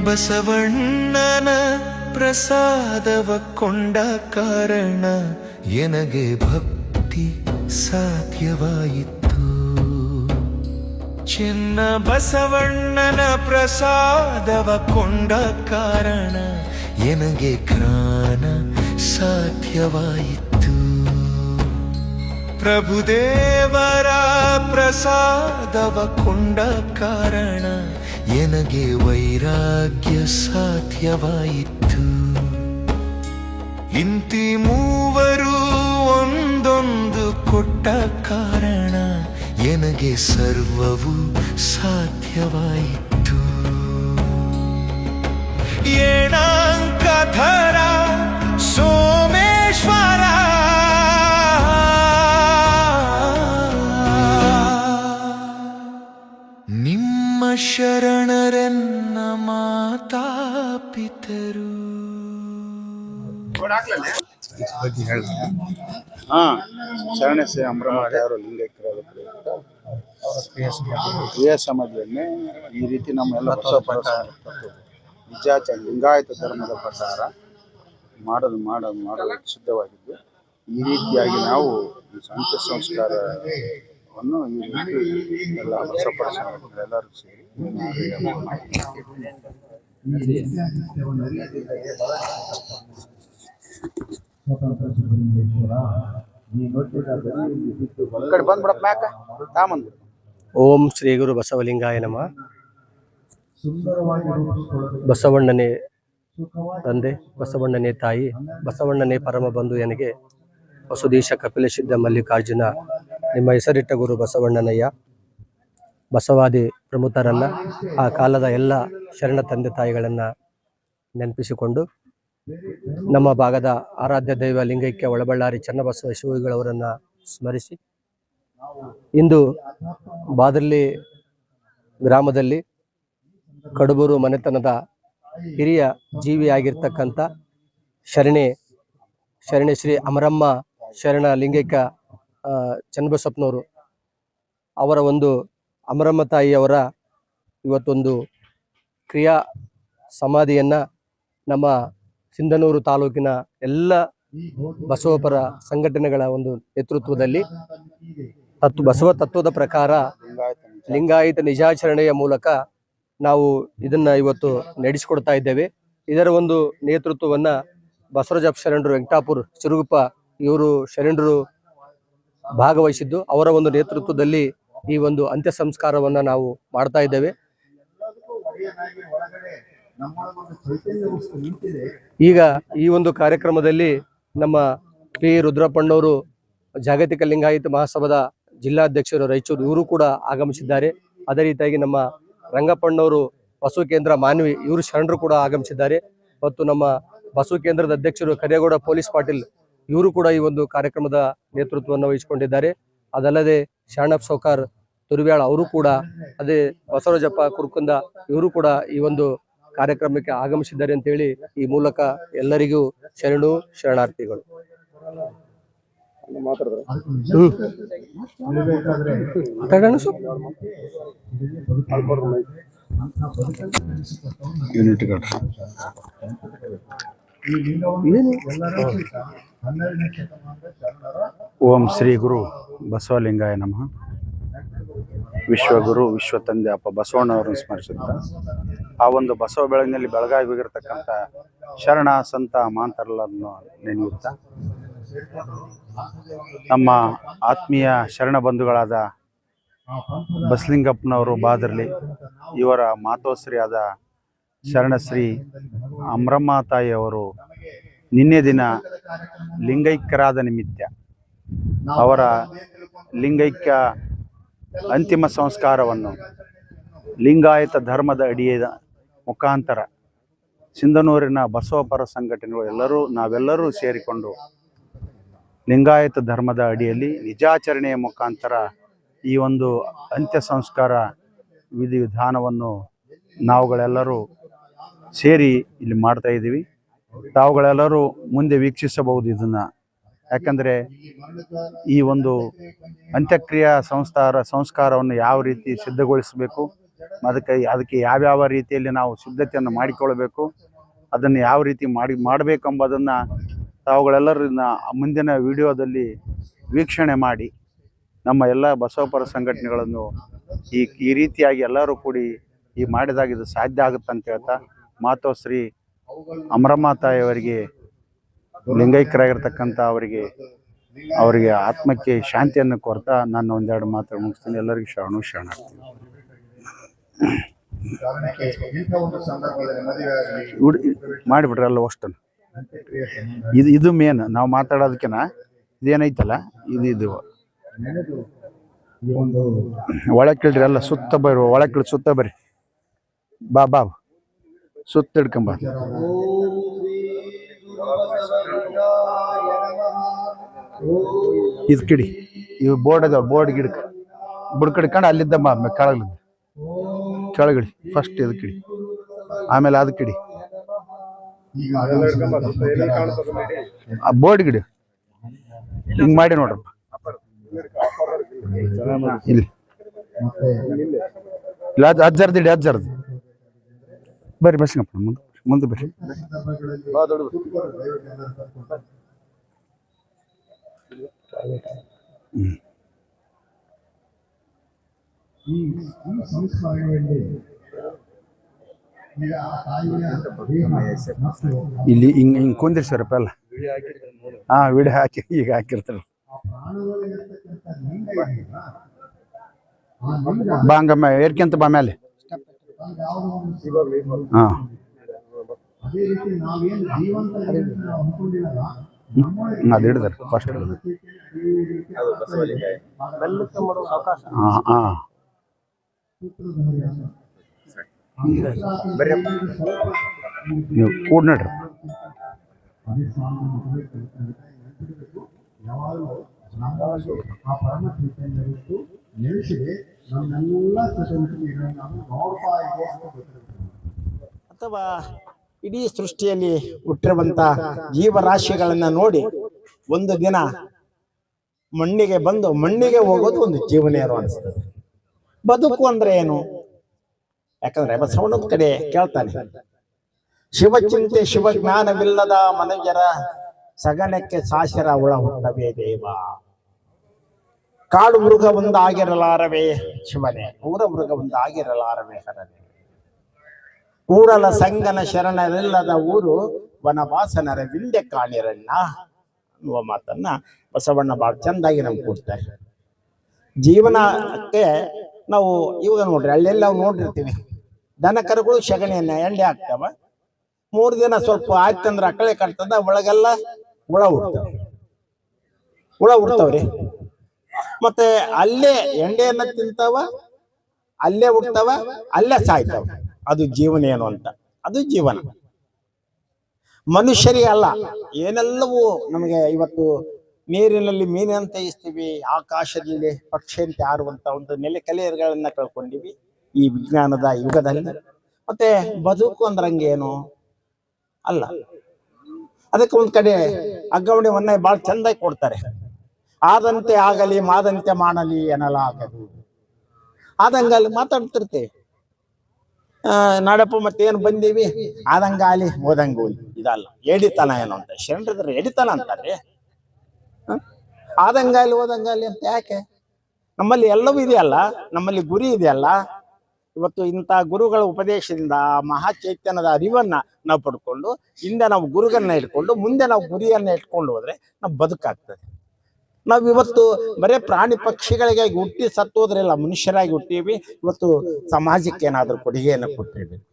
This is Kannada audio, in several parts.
ಬಸವಣ್ಣನ ಪ್ರಸಾದವ ಕೊಂಡ ಕಾರಣ ಎನಗೆ ಭಕ್ತಿ ಸಾಧ್ಯವಾಯಿತು. ಚಿನ್ನ ಬಸವಣ್ಣನ ಪ್ರಸಾದವ ಕೊಂಡ ಕಾರಣ ಎನಗೆ ಜ್ಞಾನ ಸಾಧ್ಯವಾಯಿತು. ಪ್ರಭುದೇವರ ಪ್ರಸಾದವ ಕೊಂಡ ಕಾರಣ ಎನಗೆ ವೈರಾಗ್ಯ ಸಾಧ್ಯವಾಯಿತು. ಇಂತಿ ಮೂವರು ಒಂದೊಂದು ಕೊಟ್ಟ ಕಾರಣ ಎನಗೆ ಸರ್ವವು ಸಾಧ್ಯವಾಯಿತು. ಏಣಾಂಕಧರ ಸೋಮೇಶ್ವರ ನಿಮ್ಮ ಶರಣರೆನ್ನ ಮಾತಾಪಿತರು. ಶರಣಶ್ರೀ ಅಮರನಾಥರು ಲಿಂಗೈಕ್ಯರಾದ ಕ್ರಿಯಾ ಸಮಾಧಿಯನ್ನೇ ಈ ರೀತಿ ನಮ್ಮೆಲ್ಲ ನಿಜಾಚ ಲಿಂಗಾಯತ ಧರ್ಮದ ಪ್ರಕಾರ ಮಾಡಲು ಸಿದ್ಧವಾಗಿದ್ದು, ಈ ರೀತಿಯಾಗಿ ನಾವು ಅಂತ್ಯ ಸಂಸ್ಕಾರವನ್ನು ಈ ರೀತಿ ಎಲ್ಲ ಹೊಸಪಡಿಸೋದು ಎಲ್ಲರೂ ಸೇರಿ ಓಂ ಶ್ರೀ ಗುರು ಬಸವಲಿಂಗಾಯ ನಮಃ. ಬಸವಣ್ಣನೇ ತಂದೆ, ಬಸವಣ್ಣನೇ ತಾಯಿ, ಬಸವಣ್ಣನೇ ಪರಮ ಬಂಧು ಎನಗೆ ವಸುದೀಶ ಕಪಿಲಸಿದ್ಧ ಮಲ್ಲಿಕಾರ್ಜುನ ನಿಮ್ಮ ಹೆಸರಿಟ್ಟ ಗುರು ಬಸವಣ್ಣನಯ್ಯ. ಬಸವಾದಿ ಪ್ರಮುಖರನ್ನ, ಆ ಕಾಲದ ಎಲ್ಲ ಶರಣ ತಂದೆ ತಾಯಿಗಳನ್ನು ನೆನಪಿಸಿಕೊಂಡು ನಮ್ಮ ಭಾಗದ ಆರಾಧ್ಯ ದೈವ ಲಿಂಗೈಕ್ಯ ಒಳಬಳ್ಳಾರಿ ಚನ್ನಬಸವ ಶಿವಗಳವರನ್ನು ಸ್ಮರಿಸಿ, ಇಂದು ಬಾದರ್ಲಿ ಗ್ರಾಮದಲ್ಲಿ ಕಡಬೂರು ಮನೆತನದ ಹಿರಿಯ ಜೀವಿಯಾಗಿರ್ತಕ್ಕಂಥ ಶರಣೆ ಶ್ರೀ ಅಮರಮ್ಮ ಶರಣ ಲಿಂಗೈಕ್ಯ ಚನ್ನಬಸಪ್ಪನವರು ಅವರ ಒಂದು ಅಮರಮ್ಮ ತಾಯಿಯವರ ಇವತ್ತೊಂದು ಕ್ರಿಯಾ ಸಮಾಧಿಯನ್ನು ನಮ್ಮ ಸಿಂಧನೂರು ತಾಲೂಕಿನ ಎಲ್ಲ ಬಸವಪರ ಸಂಘಟನೆಗಳ ಒಂದು ನೇತೃತ್ವದಲ್ಲಿ ಬಸವ ತತ್ವದ ಪ್ರಕಾರ ಲಿಂಗಾಯತ ನಿಜಾಚರಣೆಯ ಮೂಲಕ ನಾವು ಇದನ್ನ ಇವತ್ತು ನಡೆಸಿಕೊಡ್ತಾ ಇದ್ದೇವೆ. ಇದರ ಒಂದು ನೇತೃತ್ವವನ್ನು ಬಸವರಾಜಪ್ಪ ಶರಣರು ವೆಂಕಟಾಪುರ ಸಿರುಗುಪ್ಪ ಇವರು ಶರಣರು ಭಾಗವಹಿಸಿದ್ದು, ಅವರ ಒಂದು ನೇತೃತ್ವದಲ್ಲಿ ಈ ಒಂದು ಅಂತ್ಯ ಸಂಸ್ಕಾರವನ್ನು ನಾವು ಮಾಡ್ತಾ ಇದ್ದೇವೆ. ಈಗ ಈ ಒಂದು ಕಾರ್ಯಕ್ರಮದಲ್ಲಿ ನಮ್ಮ ಪಿ ರುದ್ರಪ್ಪಣ್ಣವರು ಜಾಗತಿಕ ಲಿಂಗಾಯತ ಮಹಾಸಭಾದ ಜಿಲ್ಲಾಧ್ಯಕ್ಷರು ರಾಯಚೂರು ಇವರು ಕೂಡ ಆಗಮಿಸಿದ್ದಾರೆ. ಅದೇ ರೀತಿಯಾಗಿ ನಮ್ಮ ರಂಗಪ್ಪಣ್ಣವರು ಬಸವ ಕೇಂದ್ರ ಮಾನ್ವಿ ಇವರು ಶರಣರು ಕೂಡ ಆಗಮಿಸಿದ್ದಾರೆ. ಮತ್ತು ನಮ್ಮ ಬಸವ ಕೇಂದ್ರದ ಅಧ್ಯಕ್ಷರು ಕರೇಗೌಡ ಪೊಲೀಸ್ ಪಾಟೀಲ್ ಇವರು ಕೂಡ ಈ ಒಂದು ಕಾರ್ಯಕ್ರಮದ ನೇತೃತ್ವವನ್ನು ವಹಿಸಿಕೊಂಡಿದ್ದಾರೆ. ಅದಲ್ಲದೆ ಶರಣಪ್ಪ ಸೌಕಾರ್ ತುರ್ವ್ಯಾಳ ಅವರು ಕೂಡ, ಅದೇ ಬಸವರಾಜಪ್ಪ ಕುರ್ಕುಂದ ಇವರು ಕೂಡ ಈ ಒಂದು ಕಾರ್ಯಕ್ರಮಕ್ಕೆ ಆಗಮಿಸಿದ್ದಾರೆ ಅಂತೇಳಿ ಈ ಮೂಲಕ ಎಲ್ಲರಿಗೂ ಶರಣಾರ್ಥಿಗಳು. ಓಂ ಶ್ರೀ ಗುರು ಬಸವಲಿಂಗಾಯ ನಮಃ. ವಿಶ್ವಗುರು ವಿಶ್ವ ತಂದೆ ಅಪ್ಪ ಬಸವಣ್ಣವರನ್ನು ಸ್ಮರಿಸುತ್ತಾ, ಆ ಒಂದು ಬಸವ ಬೆಳಗಿನಲ್ಲಿ ಬೆಳಗಾಗಿ ಹೋಗಿರ್ತಕ್ಕಂಥ ಶರಣ ಸಂತ ಮಾಂತರರನ್ನು ನೆನೆಯುತ್ತಾ, ನಮ್ಮ ಆತ್ಮೀಯ ಶರಣ ಬಂಧುಗಳಾದ ಬಸಲಿಂಗಪ್ಪನವರು ಬಾದರ್ಲಿ ಇವರ ಮಾತೋಶ್ರೀಯಾದ ಶರಣಶ್ರೀ ಅಮರಮ್ಮ ತಾಯಿಯವರು ನಿನ್ನೆ ದಿನ ಲಿಂಗೈಕ್ಯರಾದ ನಿಮಿತ್ತ ಅವರ ಲಿಂಗೈಕ್ಯ ಅಂತಿಮ ಸಂಸ್ಕಾರವನ್ನು ಲಿಂಗಾಯತ ಧರ್ಮದ ಅಡಿಯ ಮುಖಾಂತರ ಸಿಂಧನೂರಿನ ಬಸವಪರ ಸಂಘಟನೆಗಳು ನಾವೆಲ್ಲರೂ ಸೇರಿಕೊಂಡು ಲಿಂಗಾಯತ ಧರ್ಮದ ಅಡಿಯಲ್ಲಿ ನಿಜಾಚರಣೆಯ ಮುಖಾಂತರ ಈ ಒಂದು ಅಂತ್ಯ ಸಂಸ್ಕಾರ ವಿಧಿವಿಧಾನವನ್ನು ನಾವುಗಳೆಲ್ಲರೂ ಸೇರಿ ಇಲ್ಲಿ ಮಾಡ್ತಾ ಇದ್ದೀವಿ. ತಾವುಗಳೆಲ್ಲರೂ ಮುಂದೆ ವೀಕ್ಷಿಸಬಹುದು ಇದನ್ನು. ಯಾಕಂದರೆ ಈ ಒಂದು ಅಂತ್ಯಕ್ರಿಯಾ ಸಂಸ್ಕಾರವನ್ನು ಯಾವ ರೀತಿ ಸಿದ್ಧಗೊಳಿಸಬೇಕು, ಅದಕ್ಕೆ ಯಾವ್ಯಾವ ರೀತಿಯಲ್ಲಿ ನಾವು ಸಿದ್ಧತೆಯನ್ನು ಮಾಡಿಕೊಳ್ಬೇಕು, ಅದನ್ನು ಯಾವ ರೀತಿ ಮಾಡಬೇಕೆಂಬುದನ್ನು ತಾವುಗಳೆಲ್ಲರನ್ನ ಮುಂದಿನ ವಿಡಿಯೋದಲ್ಲಿ ವೀಕ್ಷಣೆ ಮಾಡಿ ನಮ್ಮ ಎಲ್ಲ ಬಸವಪರ ಸಂಘಟನೆಗಳನ್ನು ಈ ರೀತಿಯಾಗಿ ಎಲ್ಲರೂ ಕೂಡಿ ಮಾಡಿದಾಗ ಇದು ಸಾಧ್ಯ ಆಗುತ್ತೆ ಅಂತ ಹೇಳ್ತಾ ಮಾತೋ ಶ್ರೀ ಅಮರಮ್ಮ ತಾಯಿಯವರಿಗೆ, ಲಿಂಗೈಕ್ಯರಾಗಿರ್ತಕ್ಕಂಥ ಅವರಿಗೆ ಆತ್ಮಕ್ಕೆ ಶಾಂತಿಯನ್ನು ಕೋರ್ತಾ ನಾನು ಒಂದೆರಡು ಮಾತು ಮುಗಿಸ್ತೀನಿ. ಎಲ್ಲರಿಗೂ ಶರಣಾರ್ಥಿ. ಮಾಡಿಬಿಟ್ರೆ ಎಲ್ಲ ಅಷ್ಟನ್ನು ಇದು ಮೇನ್ ನಾವು ಮಾತಾಡೋದಕ್ಕಿಂತ ಇದೇನೈತಲ್ಲ ಇದು ಒಳಗೆ ಕೇಳ್ರಿ, ಎಲ್ಲ ಸುತ್ತ ಬರ್ರಿ, ಒಳಗೆ ಕೇಳಿ ಸುತ್ತ ಬರ್ರಿ, ಬಾ ಸುತ್ತ ಹಿಡ್ಕೊಂಬ. ಇದು ಕಿಡಿ, ಇವು ಬೋರ್ಡ್ ಅದಾವ, ಬೋರ್ಡ್ ಗಿಡಕ್ಕೆ ಬುಡಕ್ ಹಿಡ್ಕೊಂಡು ಅಲ್ಲಿದ್ದ ಕೆಳಗಿಡಿ. ಫಸ್ಟ್ ಇದು ಕಿಡಿ, ಆಮೇಲೆ ಅದು ಕಿಡಿ, ಆ ಬೋರ್ಡ್ ಗಿಡಿ ಹಿಂಗ್ ಮಾಡಿ ನೋಡ್ರಪ್ಪ. ಇಲ್ಲಿ ಅಜ್ಜರ್ದಿಡಿ, ಅಜ್ಜರ್ದು ಬರ್ರಿ, ಬಸ್ಗಪ್ಪ ಮುಂದೆ ಬರ್ರಿ. ಇಲ್ಲಿ ಹಿಂಗ್ ಕುಂದಿರ್ಸರಪ್ಪ ಎಲ್ಲ. ವಿಡಿಯೋ ಹಾಕಿ ಈಗ ಹಾಕಿರ್ತಾರ. ಬಾ ಹಂಗಮ್ಮ ಏರ್ಕೆಂತ ಬಾ ಮೇಲೆ. ಅದು ಹಿಡಿದಾರೆ ಫಸ್ಟ್. ನೀವು ಕೂಡ ನೋಡ್ರಿ. ಅಥವಾ ಇಡೀ ಸೃಷ್ಟಿಯಲ್ಲಿ ಹುಟ್ಟಿರುವಂತ ಜೀವರಾಶಿಗಳನ್ನ ನೋಡಿ ಒಂದು ದಿನ ಮಣ್ಣಿಗೆ ಬಂದು ಮಣ್ಣಿಗೆ ಹೋಗೋದು ಒಂದು ಜೀವನೇರು ಅನಿಸ್ತದೆ. ಬದುಕು ಅಂದ್ರೆ ಏನು? ಯಾಕಂದ್ರೆ ಬಸವಣ್ಣನ ಕಡೆ ಕೇಳ್ತಾನೆ, ಶಿವಚಿಂತೆ ಶಿವಜ್ಞಾನವಿಲ್ಲದ ಮನುಜರ ಸಗಣಕ್ಕೆ ಸಾಶರ ಹುಳ ಹುಟ್ಟವೇ ದೇವ, ಕಾಡು ಮೃಗ ಒಂದಾಗಿರಲಾರವೇ ಶಿವನೇ, ಊರ ಮೃಗ ಒಂದಾಗಿರಲಾರವೇ ಹರನೇ, ಕೂಡಲ ಸಂಗನ ಶರಣರಿಲ್ಲದ ಊರು ವನವಾಸನರ ವಿಂಡೆ ಕಾಣಿರಣ್ಣ ಅನ್ನುವ ಮಾತನ್ನ ಬಸವಣ್ಣ ಬಹಳ ಚಂದಾಗಿ ನಮ್ಗೆ ಕೊಡ್ತಾರೆ. ಜೀವನಕ್ಕೆ ನಾವು ಇವಾಗ ನೋಡ್ರಿ, ಅಲ್ಲೆಲ್ಲ ನಾವು ನೋಡಿರ್ತೀವಿ, ದನ ಕರುಗಳು ಸಗಣಿಯನ್ನ ಎಣ್ಣೆ ಹಾಕ್ತಾವ. 3 ದಿನ ಸ್ವಲ್ಪ ಆಯ್ತಂದ್ರೆ ಅಕಳೆ ಕಟ್ತದ, ಒಳಗೆಲ್ಲ ಹುಳ ಹುಡ್ತಾವ್ರಿ. ಮತ್ತೆ ಅಲ್ಲೇ ಎಣ್ಣೆಯನ್ನ ತಿಂತಾವ, ಅಲ್ಲೇ ಹುಡ್ತಾವ, ಅಲ್ಲೇ ಸಾಯ್ತಾವ. ಅದು ಜೀವನ ಏನು ಅಂತ, ಅದು ಜೀವನ. ಮನುಷ್ಯರಿಗೆ ಅಲ್ಲ, ಏನೆಲ್ಲವೂ ನಮಗೆ ಇವತ್ತು ನೀರಿನಲ್ಲಿ ಮೀನಂತ ಇಸ್ತೀವಿ, ಆಕಾಶದಲ್ಲಿ ಪಕ್ಷಿಯಂತೆ ಆರುವಂತ ಒಂದು ನೆಲೆಕಲೆಗಳನ್ನ ಕಳ್ಕೊಂಡಿವಿ ಈ ವಿಜ್ಞಾನದ ಯುಗದಲ್ಲಿ. ಮತ್ತೆ ಬದುಕು ಅಂದ್ರಂಗೇನು ಅಲ್ಲ. ಅದಕ್ಕೆ ಒಂದ್ ಕಡೆ ಅಗ್ಗವಣಿವನ್ನ ಬಹಳ ಚಂದಾಗಿ ಕೊಡ್ತಾರೆ. ಆದಂತೆ ಆಗಲಿ ಮಾದಂತೆ ಮಾಡಲಿ ಎನ್ನಲಾಗದು. ಆದಂಗಲ್ಲಿ ಮಾತಾಡ್ತಿರ್ತೇವೆ, ನಾಡಪ್ಪ ಮತ್ತೇನು ಬಂದೀವಿ, ಆದಂಗಾಲಿ ಓದಂಗ ಹೋಗಿ, ಇದಲ್ಲ ಎಡಿತನ ಏನು ಅಂತ ಶರಣರಿದ್ರೆ ಎಡಿತನ ಅಂತಾರೆ. ಆದಂಗಾಲಿ ಓದಂಗಾಲಿ ಅಂತ ಯಾಕೆ? ನಮ್ಮಲ್ಲಿ ಎಲ್ಲವೂ ಇದೆಯಲ್ಲ, ನಮ್ಮಲ್ಲಿ ಗುರಿ ಇದೆಯಲ್ಲ. ಇವತ್ತು ಇಂಥ ಗುರುಗಳ ಉಪದೇಶದಿಂದ ಮಹಾ ಚೈತನ್ಯದ ಅರಿವನ್ನ ನಾವು ಪಡ್ಕೊಂಡು ಹಿಂದೆ ನಾವು ಗುರುಗಳನ್ನ ಇಟ್ಕೊಂಡು ಮುಂದೆ ನಾವು ಗುರಿಯನ್ನ ಇಟ್ಕೊಂಡು ಹೋದ್ರೆ ನಾವು ಬದುಕಾಗ್ತದೆ. ನಾವು ಇವತ್ತು ಬರೇ ಪ್ರಾಣಿ ಪಕ್ಷಿಗಳಿಗೆ ಹುಟ್ಟಿ ಸತ್ತೋದ್ರೆಲ್ಲ, ಮನುಷ್ಯರಾಗಿ ಹುಟ್ಟೀವಿ. ಇವತ್ತು ಸಮಾಜಕ್ಕೆ ಏನಾದ್ರೂ ಕೊಡುಗೆಯನ್ನು ಕೊಟ್ಟಿರ್ಬೇಕು.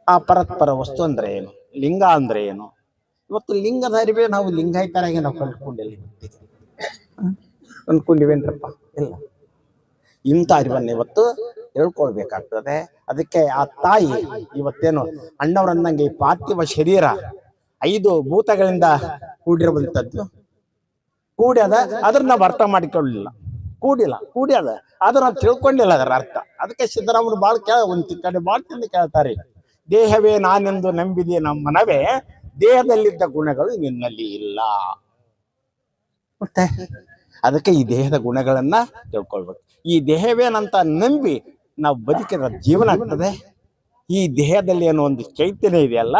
ಆ ಪರಸ್ಪರ ವಸ್ತು ಅಂದ್ರೆ ಏನು, ಲಿಂಗ ಅಂದ್ರೆ ಏನು? ಇವತ್ತು ಲಿಂಗದ ಅರಿವೇ ನಾವು ಲಿಂಗಾಯತರಾಗಿ ನಾವು ಕಂಡುಕೊಂಡಿವೇನ್ರಪ್ಪ? ಇಲ್ಲ. ಇಂಥ ಅರಿವನ್ನ ಇವತ್ತು ತಿಳ್ಕೊಳ್ಬೇಕಾಗ್ತದೆ. ಅದಕ್ಕೆ ಆ ತಾಯಿ ಇವತ್ತೇನು ಅಣ್ಣವರನ್ನಂಗೆ ಈ ಪಾರ್ಥಿವ ಶರೀರ 5 ಭೂತಗಳಿಂದ ಕೂಡಿರುವಂಥದ್ದು, ಕೂಡ್ಯದ ಅದ್ರ ನಾವು ಅರ್ಥ ಮಾಡಿಕೊಳ್ಳಿಲ್ಲ, ಕೂಡ್ಯದ ಆದ್ರೆ ನಾವು ತಿಳ್ಕೊಂಡಿಲ್ಲ ಅದರ ಅರ್ಥ. ಅದಕ್ಕೆ ಸಿದ್ದರಾಮರು ಒಂದು ಕಡೆ ಬಾಳ್ ತಿಂದು ಕೇಳ್ತಾರೆ, ದೇಹವೇ ನಾನೆಂದು ನಂಬಿದೆ ನಮ್ಮ ಮನವೇ, ದೇಹದಲ್ಲಿದ್ದ ಗುಣಗಳು ನಿನ್ನಲ್ಲಿ ಇಲ್ಲ. ಮತ್ತೆ ಅದಕ್ಕೆ ಈ ದೇಹದ ಗುಣಗಳನ್ನ ತಿಳ್ಕೊಳ್ಬೇಕು. ಈ ದೇಹವೇನಂತ ನಂಬಿ ನಾವು ಬದುಕಿದ ಜೀವನ ಆಗ್ತದೆ. ಈ ದೇಹದಲ್ಲಿ ಏನೋ ಒಂದು ಚೈತನ್ಯ ಇದೆಯಲ್ಲ,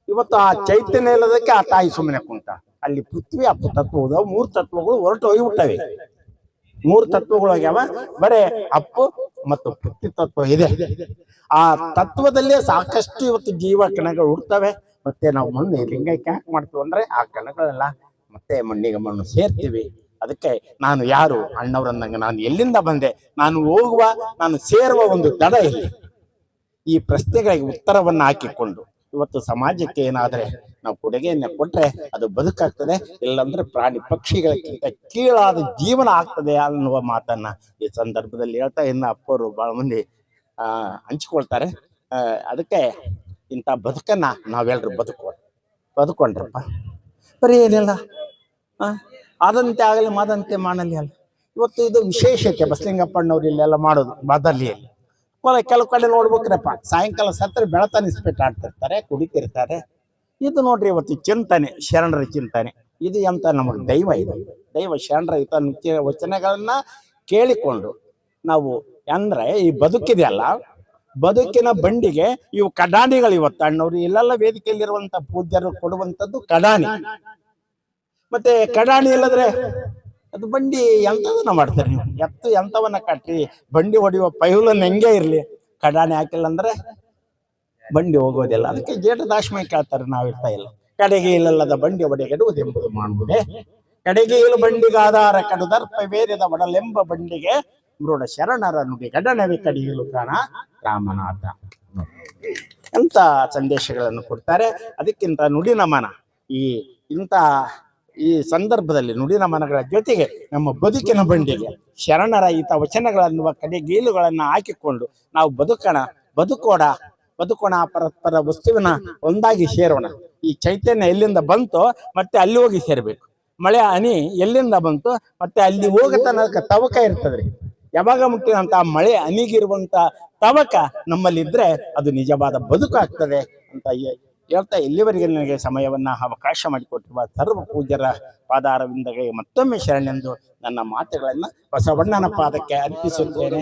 ಇವತ್ತು ಆ ಚೈತನ್ಯ ಇಲ್ಲದಕ್ಕೆ ಆ ತಾಯಿ ಸುಮ್ಮನೆ ಕುಂತ. ಅಲ್ಲಿ ಪೃಥ್ವಿ ಅಪ್ಪು ತತ್ವ ಹೋದವು, 3 ತತ್ವಗಳು ಹೊರಟು ಹೋಗಿಬಿಟ್ಟವೆ. 3 ತತ್ವಗಳು ಆಗ್ಯಾವ, ಬರೇ ಅಪ್ಪು ಮತ್ತು ಪೃಥ್ವಿ ತತ್ವ ಇದೆ. ಆ ತತ್ವದಲ್ಲೇ ಸಾಕಷ್ಟು ಇವತ್ತು ಜೀವ ಕಣಗಳು ಹುಡ್ತವೆ. ಮತ್ತೆ ನಾವು ಮಣ್ಣು ಲಿಂಗೈಕ್ಯ ಯಾಕೆ ಮಾಡ್ತೀವಿ ಅಂದ್ರೆ ಆ ಕಣಗಳೆಲ್ಲ ಮತ್ತೆ ಮಣ್ಣಿಗೆ ಮಣ್ಣು ಸೇರ್ತೀವಿ. ಅದಕ್ಕೆ ನಾನು ಯಾರು ಅಣ್ಣವ್ರಂದಂಗ ನಾನು ಎಲ್ಲಿಂದ ಬಂದೆ, ನಾನು ಹೋಗುವ ನಾನು ಸೇರುವ ಒಂದು ದಡ ಇಲ್ಲಿ. ಈ ಪ್ರಶ್ನೆಗಳಿಗೆ ಉತ್ತರವನ್ನ ಹಾಕಿಕೊಂಡು ಇವತ್ತು ಸಮಾಜಕ್ಕೆ ಏನಾದ್ರೆ ನಾವು ಕೊಡುಗೆಯನ್ನ ಕೊಟ್ರೆ ಅದು ಬದುಕಾಗ್ತದೆ, ಇಲ್ಲಂದ್ರೆ ಪ್ರಾಣಿ ಪಕ್ಷಿಗಳಕ್ಕಿಂತ ಕೀಳಾದ ಜೀವನ ಆಗ್ತದೆ ಅನ್ನುವ ಮಾತನ್ನ ಈ ಸಂದರ್ಭದಲ್ಲಿ ಹೇಳ್ತಾ ಇನ್ನು ಅಪ್ಪರು ಬಹಳ ಮಂದಿ ಹಂಚ್ಕೊಳ್ತಾರೆ. ಅದಕ್ಕೆ ಇಂಥ ಬದುಕನ್ನ ನಾವೆಲ್ಲರೂ ಬದುಕೊಂಡ್ರಪ್ಪ. ಬರೀ ಏನಿಲ್ಲ, ಆದಂತೆ ಆಗಲಿ ಮಾದಂತೆ ಮಾಡಲಿ ಅಲ್ಲ. ಇವತ್ತು ಇದು ವಿಶೇಷತೆ ಬಸಲಿಂಗಪ್ಪಣ್ಣವ್ರು ಇಲ್ಲೆಲ್ಲ ಮಾಡೋದು ಬಾದಲ್ಲಿಯಲ್ಲಿ. ಕೆಲವು ಕಡೆ ನೋಡ್ಬೇಕ್ರಪ್ಪ, ಸಾಯಂಕಾಲ ಸತ್ತರೆ ಬೆಳತಾನ ಇಸ್ಪೆಟ್ ಆಡ್ತಿರ್ತಾರೆ, ಕುಡಿತಿರ್ತಾರೆ. ಇದು ನೋಡ್ರಿ ಇವತ್ತು ಚಿಂತನೆ, ಶರಣರ ಚಿಂತನೆ. ಇದು ಎಂತ ನಮಗೆ ದೈವ, ಇದು ದೈವ ಶರಣರ ಹಿತ ವಚನಗಳನ್ನ ಕೇಳಿಕೊಂಡು ನಾವು ಅಂದ್ರೆ ಈ ಬದುಕಿದೆಯಲ್ಲ, ಬದುಕಿನ ಬಂಡಿಗೆ ಇವು ಕಡಾಣಿಗಳು. ಇವತ್ತು ಅಣ್ಣವ್ರು ಇಲ್ಲೆಲ್ಲ ವೇದಿಕೆಯಲ್ಲಿರುವಂತ ಪೂಜ್ಯರು ಕೊಡುವಂಥದ್ದು ಕಡಾಣಿ. ಮತ್ತೆ ಕಡಾಣಿ ಇಲ್ಲದ್ರೆ ಅದು ಬಂಡಿ ಎಂತದನ್ನ ಮಾಡ್ತಾರೆ ನೀವು. ಎಂತವನ್ನ ಕಟ್ಟಿ ಬಂಡಿ ಹೊಡೆಯುವ ಪೈಲನ್ನು ಹೆಂಗೆ ಇರ್ಲಿ, ಕಡಾಣಿ ಹಾಕಿಲ್ಲ ಅಂದ್ರೆ ಬಂಡಿ ಹೋಗೋದಿಲ್ಲ. ಅದಕ್ಕೆ ಜೇಠ ದಾಶ್ಮಿ ಕೇಳ್ತಾರೆ, ನಾವಿರ್ತಾ ಇಲ್ಲ. ಕಡೆಗೆ ಇಲ್ಲಲ್ಲದ ಬಂಡಿ ಒಡೆಗೆಡುವುದೆಂಬುದು ಮಾಡುವುದೇ, ಕಡೆಗೆ ಇಲ್ಲ ಬಂಡಿಗೆ ಆಧಾರ ಕಡುದರ್ಪ ವೇರಿದ ಒಡಲೆಂಬ ಬಂಡಿಗೆ ಮೃಡ ಶರಣರ ನುಡಿ ಗಡನವೇ ಕಡಿಯಲು ಕಾಣ ರಾಮನಾಥ ಅಂತ ಸಂದೇಶಗಳನ್ನು ಕೊಡ್ತಾರೆ. ಅದಕ್ಕಿಂತ ನುಡಿ ನಮನ ಈ ಸಂದರ್ಭದಲ್ಲಿ ನುಡಿ ನಮನಗಳ ಜೊತೆಗೆ ನಮ್ಮ ಬದುಕಿನ ಬಂಡಿಗೆ ಶರಣರ ಹಿತ ವಚನಗಳನ್ನುವ ಕಡೆಗೀಲುಗಳನ್ನ ಹಾಕಿಕೊಂಡು ನಾವು ಬದುಕೋಣ ಪರಸ್ಪರ ವಸ್ತುವಿನ ಒಂದಾಗಿ ಸೇರೋಣ. ಈ ಚೈತನ್ಯ ಎಲ್ಲಿಂದ ಬಂತೋ ಮತ್ತೆ ಅಲ್ಲಿ ಹೋಗಿ ಸೇರ್ಬೇಕು. ಮಳೆ ಹನಿ ಎಲ್ಲಿಂದ ಬಂತು ಮತ್ತೆ ಅಲ್ಲಿ ಹೋಗತನಕ ತವಕ ಇರ್ತದ್ರಿ. ಯಾವಾಗ ಮುಟ್ಟಿನಂತ ಮಳೆ ಹನಿಗಿರುವಂತ ತವಕ ನಮ್ಮಲ್ಲಿದ್ರೆ ಅದು ನಿಜವಾದ ಬದುಕಾಗ್ತದೆ ಅಂತ ಹೇಳ್ತಾ ಇಲ್ಲಿವರೆಗೆ ನನಗೆ ಸಮಯವನ್ನ ಅವಕಾಶ ಮಾಡಿಕೊಟ್ಟಿರುವ ಸರ್ವ ಪೂಜ್ಯರ ಪಾದಾರವಿಂದಗೆ ಮತ್ತೊಮ್ಮೆ ಶರಣೆಂದು ನನ್ನ ಮಾತುಗಳನ್ನ ಬಸವಣ್ಣನ ಪಾದಕ್ಕೆ ಅರ್ಪಿಸುತ್ತೇನೆ.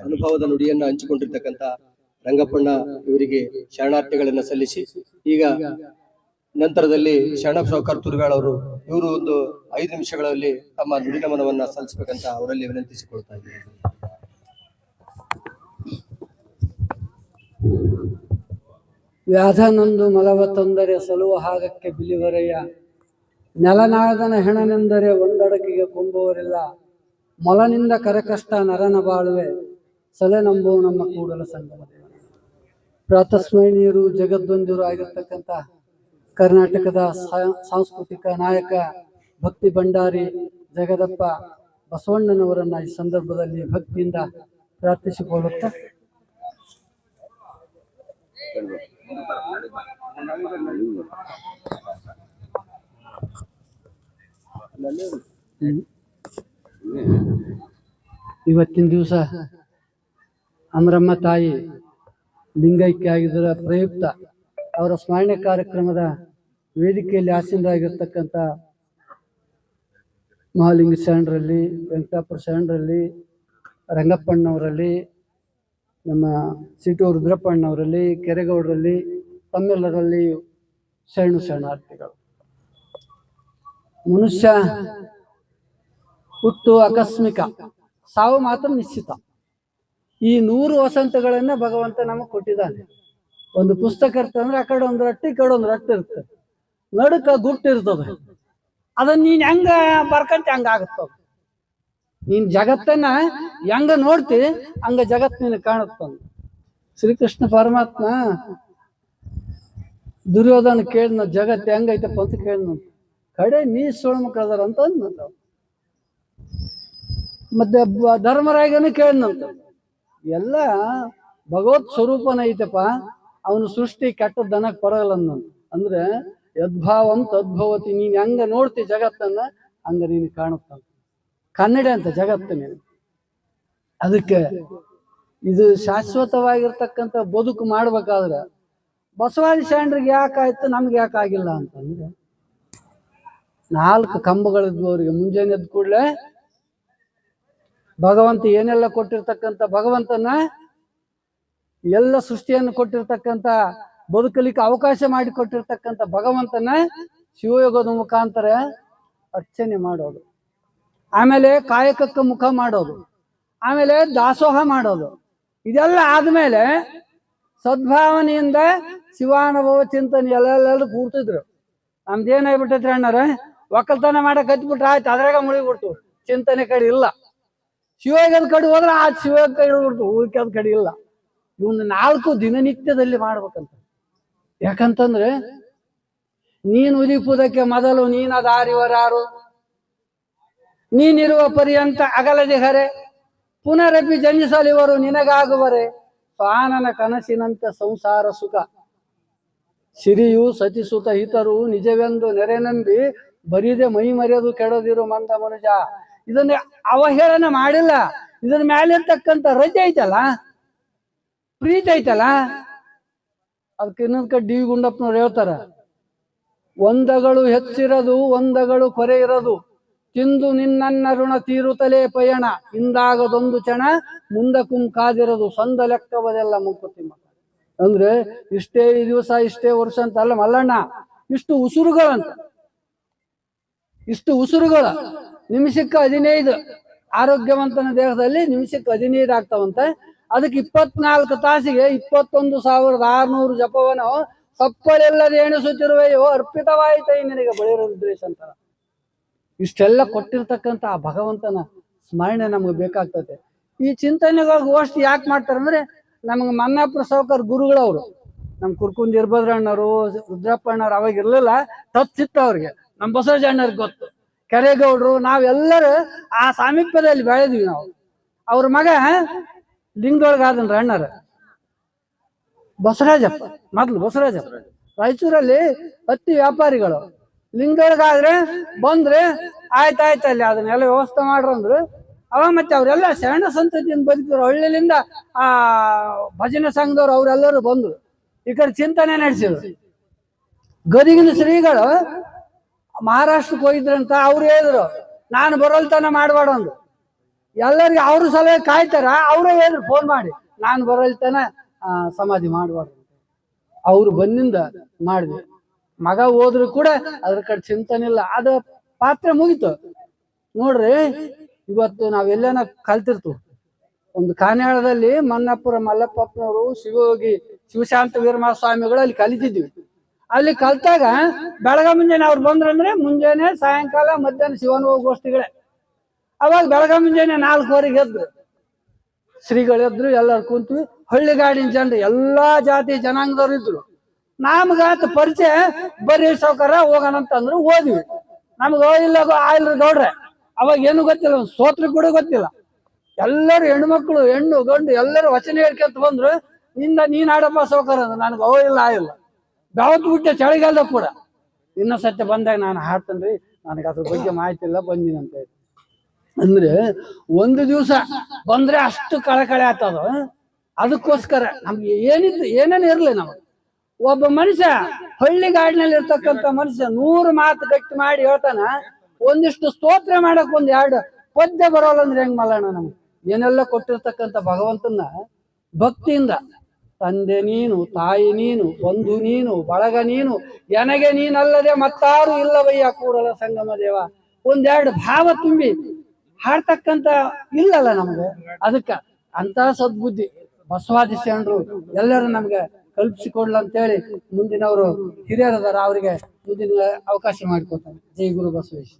ಅನುಭವದ ನುಡಿಯನ್ನ ಹಂಚಿಕೊಂಡಿರ್ತಕ್ಕಂಥ ರಂಗಪ್ಪಣ್ಣ ಇವರಿಗೆ ಶರಣಾರ್ಥಿಗಳನ್ನ ಸಲ್ಲಿಸಿ, ಈಗ ನಂತರದಲ್ಲಿ ಶರಣಬಸವ ಕರ್ತೂರ್ಗಾಳ್ ಅವರು ಇವರು ಒಂದು 5 ನಿಮಿಷಗಳಲ್ಲಿ ತಮ್ಮ ನುಡಿ ನಮನವನ್ನ ಸಲ್ಲಿಸಬೇಕಂತ ಅವರಲ್ಲಿ ವಿನಂತಿಸಿಕೊಳ್ತಾ ಇದ್ದಾರೆ. ವ್ಯಾಧನೊಂದು ಮಲವ ತೊಂದರೆ ಸಲುವ ಹಾಗಕ್ಕೆ ಬಿಲಿವರೆಯ ನೆಲನಾದನ ಹೆಣನೆಂದರೆ ಒಂದಡಕಿಗೆ ಕೊಂಬುವರಿಲ್ಲ. ಮೊಲನಿಂದ ಕರಕಷ್ಟ ನರನ ಬಾಳುವೆ ಸಲೆ ನಂಬುವ ನಮ್ಮ ಕೂಡಲ ಸಂಗಮ ದೇವ. ಪ್ರಾತಸ್ಮರಣೀಯರು ಜಗದ್ವಂದ್ಯರು ಆಗಿರ್ತಕ್ಕಂಥ ಕರ್ನಾಟಕದ ಸಾಂಸ್ಕೃತಿಕ ನಾಯಕ ಭಕ್ತಿ ಭಂಡಾರಿ ಜಗದಪ್ಪ ಬಸವಣ್ಣನವರನ್ನ ಈ ಸಂದರ್ಭದಲ್ಲಿ ಭಕ್ತಿಯಿಂದ ಪ್ರಾರ್ಥಿಸಿಕೊಳ್ಳುತ್ತಾ ಇವತ್ತಿನ ದಿವಸ ಅಮರಮ್ಮ ತಾಯಿ ಲಿಂಗೈಕ್ಯ ಆಗಿದ್ದರ ಪ್ರಯುಕ್ತ ಅವರ ಸ್ಮರಣೆ ಕಾರ್ಯಕ್ರಮದ ವೇದಿಕೆಯಲ್ಲಿ ಆಸೀನರಾಗಿರ್ತಕ್ಕಂಥ ಮಹಾಲಿಂಗ ಶರಣರಲ್ಲಿ, ವೆಂಕಟಾಪುರ ಶರಣರಲ್ಲಿ, ರಂಗಪ್ಪಣ್ಣವರಲ್ಲಿ, ನಮ್ಮ ಸಿಟೂರು ರುದ್ರಪ್ಪಣ್ಣವರಲ್ಲಿ, ಕೆರೆಗೌಡರಲ್ಲಿ, ತಮ್ಮೆಲ್ಲರಲ್ಲಿ ಶರಣಾರ್ಥಿಗಳು. ಮನುಷ್ಯ ಹುಟ್ಟು ಆಕಸ್ಮಿಕ, ಸಾವು ಮಾತ್ರ ನಿಶ್ಚಿತ. ಈ 100 ವಸಂತಗಳನ್ನ ಭಗವಂತ ನಮಗೆ ಕೊಟ್ಟಿದ್ದಾನೆ. ಒಂದು ಪುಸ್ತಕ ಇರ್ತಂದ್ರೆ ಆ ಕಡೆ ಒಂದು ರಟ್ಟಿ, ಈ ಕಡೆ ಒಂದು ರಟ್ಟಿ ಇರುತ್ತೆ, ನಡುಕ ಗುಟ್ಟಿರ್ತದೆ. ಅದನ್ನ ನೀನ್ ಹೆಂಗ ಬರ್ಕಂತ ಹಂಗ ಆಗುತ್ತದ. ನೀನ್ ಜಗತ್ತನ್ನ ಹೆಂಗ ನೋಡ್ತಿ ಹಂಗ ಜಗತ್ ನೀನು ಕಾಣುತ್ತ. ಶ್ರೀಕೃಷ್ಣ ಪರಮಾತ್ಮ ದುರ್ಯೋಧನ ಕೇಳಿದ್ನ, ಜಗತ್ ಹೆಂಗೈತಪ್ಪ ಅಂತ ಕೇಳಿದ್ನ. ಕಡೆ ನೀ ಸೋಳು ಮಕ್ಕಳದಾರ ಅಂತ ಅಂದ್ನಂತ. ಮತ್ತೆ ಧರ್ಮರಾಯಗನು ಕೇಳಿದ್ನಂತ. ಎಲ್ಲ ಭಗವತ್ ಸ್ವರೂಪನ ಐತಪ್ಪ, ಅವನು ಸೃಷ್ಟಿ ಕೆಟ್ಟದ್ದನಕ್ ಬರಲ್ಲ ಅಂದ್ರೆ ಯದ್ಭಾವಂ ತದ್ಭವತಿ. ನೀನ್ ಹೆಂಗ ನೋಡ್ತಿ ಜಗತ್ತನ್ನ ಹಂಗ ನೀನು ಕಾಣುತ್ತ. ಕನ್ನಡ ಅಂತ ಜಗತ್ತು ನೀನು. ಅದಕ್ಕೆ ಇದು ಶಾಶ್ವತವಾಗಿರ್ತಕ್ಕಂಥ ಬದುಕು ಮಾಡ್ಬೇಕಾದ್ರೆ ಬಸವಾದಿ ಶರಣರಿಗೆ ಯಾಕಾಯ್ತು, ನಮ್ಗೆ ಯಾಕಾಗಿಲ್ಲ ಅಂತಂದ್ರೆ 4 ಕಂಬಗಳಿದ್ವು ಅವ್ರಿಗೆ. ಮುಂಜಾನೆ ಎದ್ದ ಕೂಡಲೇ ಭಗವಂತ ಏನೆಲ್ಲ ಕೊಟ್ಟಿರ್ತಕ್ಕಂಥ ಭಗವಂತನ ಎಲ್ಲ ಸೃಷ್ಟಿಯನ್ನು ಕೊಟ್ಟಿರ್ತಕ್ಕಂಥ ಬದುಕಲಿಕ್ಕೆ ಅವಕಾಶ ಮಾಡಿಕೊಟ್ಟಿರ್ತಕ್ಕಂಥ ಭಗವಂತನ ಶಿವಯೋಗದ ಮುಖಾಂತರ ಅರ್ಚನೆ ಮಾಡೋದು, ಆಮೇಲೆ ಕಾಯಕಕ್ಕೆ ಮುಖ ಮಾಡೋದು, ಆಮೇಲೆ ದಾಸೋಹ ಮಾಡೋದು. ಇದೆಲ್ಲ ಆದ್ಮೇಲೆ ಸದ್ಭಾವನೆಯಿಂದ ಶಿವಾನುಭವ ಚಿಂತನೆ ಎಲ್ಲೆಲ್ಲರೂ ಕೂಡ್ತಿದ್ರು. ನಮ್ದೇನಾಗ್ಬಿಟ್ಟೈತ್ರಿ ಅಣ್ಣಾರ, ಒಕ್ಕಲ್ತನ ಮಾಡಕ್ ಹತ್ಬಿಟ್ರೆ ಆಯ್ತು, ಅದ್ರಾಗ ಮುಳುಗ್ಬಿಡ್ತು, ಚಿಂತನೆ ಕಡೆ ಇಲ್ಲ. ಶಿವಯೋಗದ ಕಡೆ ಹೋದ್ರೆ ಆ ಶಿವಯೋಗ ಕಡೆ ಇಳ್ಬಿಡ್ತು, ಉಳ್ಕೆದ ಕಡೆ ಇಲ್ಲ. ಇವನ್ನ 4 ದಿನನಿತ್ಯದಲ್ಲಿ ಮಾಡ್ಬೇಕಂತ. ಯಾಕಂತಂದ್ರೆ ನೀನು ಉದಿಪುದಕ್ಕೆ ಮೊದಲು ನೀನದ ಆರಿವರಾರು, ನೀನಿರುವ ಪರ್ಯಂತ ಅಗಲದೆ ಹರೆ, ಪುನರಪಿ ಜನಿಸಲಿವರು ನಿನಗಾಗುವರೆ, ಪಾನನ ಕನಸಿನಂತೆ ಸಂಸಾರ ಸುಖ, ಸಿರಿಯು ಸತಿಸುತ ಹಿತರು ನಿಜವೆಂದು ನೆರೆನಂಬಿ ಬರಿದೆ ಮೈ ಮರೆಯದು ಕೆಡದಿರು ಮಂದ ಮನುಜ. ಇದನ್ನ ಅವಹೇಳನ ಮಾಡಿಲ್ಲ. ಇದರ ಮೇಲೆ ಇರ್ತಕ್ಕಂಥ ರಜೆ ಐತಲ್ಲ, ಪ್ರೀತಿ ಐತಲ್ಲ, ಅದಕ್ಕೆ ಇನ್ನೊಂದ್ ಕಡೆ ಡಿ ಗುಂಡಪ್ಪನವ್ರು ಹೇಳ್ತಾರ, ಒಂದಗಳು ಹೆಚ್ಚಿರದು ಒಂದಗಳು ಕೊರೆ ಇರದು, ತಿಂದು ನಿನ್ನ ಋಣ ತೀರುತ್ತಲೇ ಪಯಣ, ಇಂದಾಗದೊಂದು ಕ್ಷಣ ಮುಂದಕ್ಕೂ ಕಾದಿರೋದು, ಸಂದ ಲೆಕ್ಕವದೆಲ್ಲ ಮುಕ್ಕುತ್ತಿಮ್ಮ. ಅಂದ್ರೆ ಇಷ್ಟೇ ದಿವಸ ಇಷ್ಟೇ ವರ್ಷ ಅಂತ ಅಲ್ಲ ಮಲ್ಲಣ್ಣ, ಇಷ್ಟು ಉಸುರುಗಳಂತ, ಇಷ್ಟು ಉಸುರುಗಳು ನಿಮಿಷಕ್ಕೆ 15, ಆರೋಗ್ಯವಂತನ ದೇಹದಲ್ಲಿ ನಿಮಿಷಕ್ಕೆ 15 ಆಗ್ತಾವಂತೆ. ಅದಕ್ಕೆ 24 ತಾಸಿಗೆ 21,600 ಜಪವನ್ನು ಸಪ್ಪಲೆಲ್ಲದೆ ಎಣಿಸುತ್ತಿರುವೆಯೋ ಅರ್ಪಿತವಾಯಿತೈ ನಿನಗೆ ಬಳಿರುದ್ರೇಶ ಅಂತಾರ. ಇಷ್ಟೆಲ್ಲ ಕೊಟ್ಟಿರ್ತಕ್ಕಂಥ ಆ ಭಗವಂತನ ಸ್ಮರಣೆ ನಮಗೆ ಬೇಕಾಗ್ತದೆ. ಈ ಚಿಂತನೆಗಳ ಗೋಷ್ಠಿ ಯಾಕೆ ಮಾಡ್ತಾರಂದ್ರೆ, ನಮ್ಗೆ ಮನ್ನಾಪುರ ಸಾವ್ಕಾರ ಗುರುಗಳವರು, ನಮ್ ಕುರ್ಕುಂದಿ ಇರ್ಭದ್ರಣ್ಣವರು, ರುದ್ರಪ್ಪ ಅಣ್ಣವ್ರು ಅವಾಗ ಇರ್ಲಿಲ್ಲ, ತತ್ತಿತ್ತು ಅವ್ರಿಗೆ. ನಮ್ಮ ಬಸವರಾಜ ಅಣ್ಣವ್ರಿಗೆ ಗೊತ್ತು, ಕೆರೆಗೌಡರು, ನಾವೆಲ್ಲರೂ ಆ ಸಾಮೀಪ್ಯದಲ್ಲಿ ಬೆಳೆದ್ವಿ ನಾವು. ಅವ್ರ ಮಗ ಲಿಂಗದೊಳಗಾದನ್ರ ಅಣ್ಣರ ಬಸವರಾಜಪ್ಪ, ಮೊದ್ಲು ಬಸವರಾಜಪ್ಪ ರಾಯಚೂರಲ್ಲಿ ಹತ್ತಿ ವ್ಯಾಪಾರಿಗಳು. ಲಿಂಗದೊಳಗಾದ್ರೆ ಬಂದ್ರೆ ಆಯ್ತಾಯ್ತು, ಅಲ್ಲಿ ಅದನ್ನೆಲ್ಲ ವ್ಯವಸ್ಥೆ ಮಾಡ್ರಂದ್ರು. ಅವಾಗ ಮತ್ತೆ ಅವರೆಲ್ಲ ಶರಣ ಸಂತತಿಯಿಂದ ಬದುಕಿದ್ರು. ಹಳ್ಳಿಲಿಂದ ಆ ಭಜನೆ ಸಂಘದವ್ರು ಅವರೆಲ್ಲರೂ ಬಂದ್ರು, ಈ ಕಡೆ ಚಿಂತನೆ ನಡೆಸಿದ್ರು. ಗದಿಗಿನ ಶ್ರೀಗಳು ಮಹಾರಾಷ್ಟ್ರಕ್ಕೆ ಹೋಗಿದ್ರಂತ. ಅವ್ರು ಹೇಳಿದ್ರು, ನಾನು ಬರೋಲ್ತನ ಮಾಡ್ಬೇಡ ಅಂದ್ರು. ಎಲ್ಲರಿಗೆ ಅವ್ರ ಸಲಹೆ ಕಾಯ್ತಾರ, ಅವರೇ ಹೇಳಿದ್ರು ಫೋನ್ ಮಾಡಿ, ನಾನು ಬರೋಲ್ತನ ಸಮಾಧಿ ಮಾಡ್ಬಾರ್ದು. ಅವ್ರು ಬಂದಿಂದ ಮಾಡಿದ್ವಿ. ಮಗ ಹೋದ್ರು ಕೂಡ ಅದ್ರ ಕಡೆ ಚಿಂತನೆ ಇಲ್ಲ, ಅದು ಪಾತ್ರ ಮುಗಿತು. ನೋಡ್ರಿ, ಇವತ್ತು ನಾವೆಲ್ಲೇನ ಕಲ್ತಿರ್ತೀವಿ. ಒಂದು ಕಾನ್ಯಾಳದಲ್ಲಿ ಮನ್ನಾಪುರ ಮಲ್ಲಪ್ಪನವರು ಶಿವಯೋಗಿ ಶಿವಶಾಂತ ವೀರಮಹಾಸ್ವಾಮಿಗಳು ಅಲ್ಲಿ ಕಲಿತಿದ್ವಿ. ಅಲ್ಲಿ ಕಲ್ತಾಗ ಬೆಳಗ ಮುಂಜಾನೆ ಅವ್ರು ಬಂದ್ರಂದ್ರೆ ಮುಂಜಾನೆ ಸಾಯಂಕಾಲ ಮಧ್ಯಾಹ್ನ ಶಿವನುಭವ ಗೋಷ್ಠಿಗಳೇ. ಅವಾಗ ಬೆಳಗ ಮುಂಜಾನೆ 4:15 ಎದ್ರು ಶ್ರೀಗಳು ಎದ್ರು, ಎಲ್ಲರೂ ಕುಂತ್ವಿ. ಹಳ್ಳಿಗಾಡಿನ ಜನರು ಎಲ್ಲಾ ಜಾತಿ ಜನಾಂಗದವ್ರು ಇದ್ರು. ನಮ್ಗಾತ ಪರಿಚಯ, ಬರ್ರಿ ಸಾವ್ಕಾರ ಹೋಗೋಣ ಅಂತಂದ್ರು. ಹೋದ್ವಿ. ನಮ್ಗೆ ಇಲ್ಲ ಗೌಡ್ರೆ, ಅವಾಗ ಏನು ಗೊತ್ತಿಲ್ಲ, ಸ್ತೋತ್ರ ಕೂಡ ಗೊತ್ತಿಲ್ಲ. ಎಲ್ಲರೂ ಹೆಣ್ಮಕ್ಳು, ಹೆಣ್ಣು ಗಂಡು ಎಲ್ಲರೂ ವಚನ ಹೇಳ್ಕೊಂತ ಬಂದ್ರು. ನೀನ್ ಆಡಪ್ಪ ಸಾವ್ಕಾರ ಅಂದ್ರು. ನನಗೆ ಇಲ್ಲ ಆಗಿಲ್ಲ, ಬೆವತ್ ಬಿಟ್ಟೆ ಚಳಿಗಾಲದಾಗ ಕೂಡ. ಇನ್ನೂ ಸತ್ಯ ಬಂದಾಗ ನಾನು ಹಾಡ್ತೇನ್ರಿ, ನನಗೆ ಅದ್ರ ಬಗ್ಗೆ ಮಾಹಿತಿ ಇಲ್ಲ, ಬಂದಿನಂತ ಹೇಳಿ. ಅಂದ್ರೆ ಒಂದು ದಿವಸ ಬಂದ್ರೆ ಅಷ್ಟು ಕಳಕಳೆ ಆಗ್ತದ. ಅದಕ್ಕೋಸ್ಕರ ನಮ್ಗೆ ಏನೇನು ಇರ್ಲಿ, ನಮಗೆ ಒಬ್ಬ ಮನುಷ್ಯ ಹಳ್ಳಿಗಾಡಿನಲ್ಲಿ ಇರ್ತಕ್ಕಂಥ ಮನುಷ್ಯ 100 ಮಾತು ಗಟ್ಟಿ ಮಾಡಿ ಹೇಳ್ತಾನ. ಒಂದಿಷ್ಟು ಸ್ತೋತ್ರ ಮಾಡಕ್ 1-2 ಪದ್ಯ ಬರೋಲ್ಲ ಅಂದ್ರೆ ಹೆಂಗ್ ಮಲ್ಲಣ್ಣ? ನಮ್ಗೆ ಏನೆಲ್ಲ ಕೊಟ್ಟಿರ್ತಕ್ಕಂಥ ಭಗವಂತನ ಭಕ್ತಿಯಿಂದ, ತಂದೆ ನೀನು, ತಾಯಿ ನೀನು, ಬಂಧು ನೀನು, ಬಳಗ ನೀನು, ನನಗೆ ನೀನಲ್ಲದೆ ಮತ್ತಾರು ಇಲ್ಲವಯ್ಯ ಕೂಡಲ ಸಂಗಮ ದೇವ, 1-2 ಭಾವ ತುಂಬಿ ಹಾಡ್ತಕ್ಕಂಥ ಇಲ್ಲಲ್ಲ ನಮ್ಗೆ. ಅದಕ್ಕ ಅಂತ ಸದ್ಬುದ್ಧಿ ಬಸವಾದಿ ಶರಣರು ಎಲ್ಲರೂ ನಮ್ಗೆ ಕಲ್ಪಿಸಿಕೊಡ್ಲ ಅಂತೇಳಿ ಮುಂದಿನವರು ಹಿರಿಯರದಾರ, ಅವರಿಗೆ ಮುಂದಿನ ಅವಕಾಶ ಮಾಡಿಕೊಡ್ತಾರೆ. ಜೈ ಗುರು ಬಸವೇಶ್.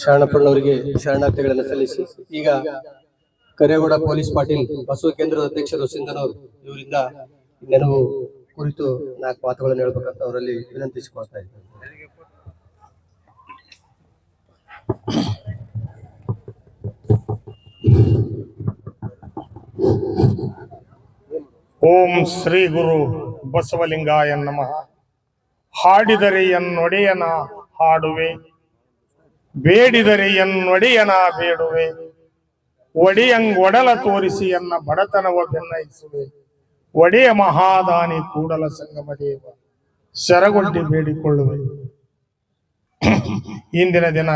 ಶರಣಪ್ಪನವರಿಗೆ ಶರಣಾರ್ಥಿಗಳನ್ನು ಸಲ್ಲಿಸಿ ಈಗ ಕರೇಗೌಡ ಪೊಲೀಸ್ ಪಾಟೀಲ್ ಬಸವ ಕೇಂದ್ರದ ಅಧ್ಯಕ್ಷರು ಸಿಂಧನೂರು ಇವರಿಂದ ನೆನಪು ಕುರಿತು 4 ಮಾತುಗಳನ್ನು ಹೇಳ್ಬೇಕಂತ ಅವರಲ್ಲಿ ವಿನಂತಿಸಿಕೊಳ್ತಾ ಇದ್ದಾರೆ. ಓಂ ಶ್ರೀ ಗುರು ಬಸವಲಿಂಗಾಯ ನಮಃ. ಹಾಡಿದರೆ ಎನ್ನೊಡೆಯನ ಹಾಡುವೆ, ಬೇಡಿದರೆ ಎನ್ನೊಡೆಯನ ಬೇಡುವೆ, ಒಡೆಯಂಗ್ ಒಡಲ ತೋರಿಸಿ ಎನ್ನ ಬಡತನವ ಬೆನ್ನಯಿಸುವೆ. ಒಡೆಯ ಮಹಾದಾನಿ ಕೂಡಲ ಸಂಗಮ ದೇವ, ಶರಗೊಡ್ಡಿ ಬೇಡಿಕೊಳ್ಳುವೆ. ಇಂದಿನ ದಿನ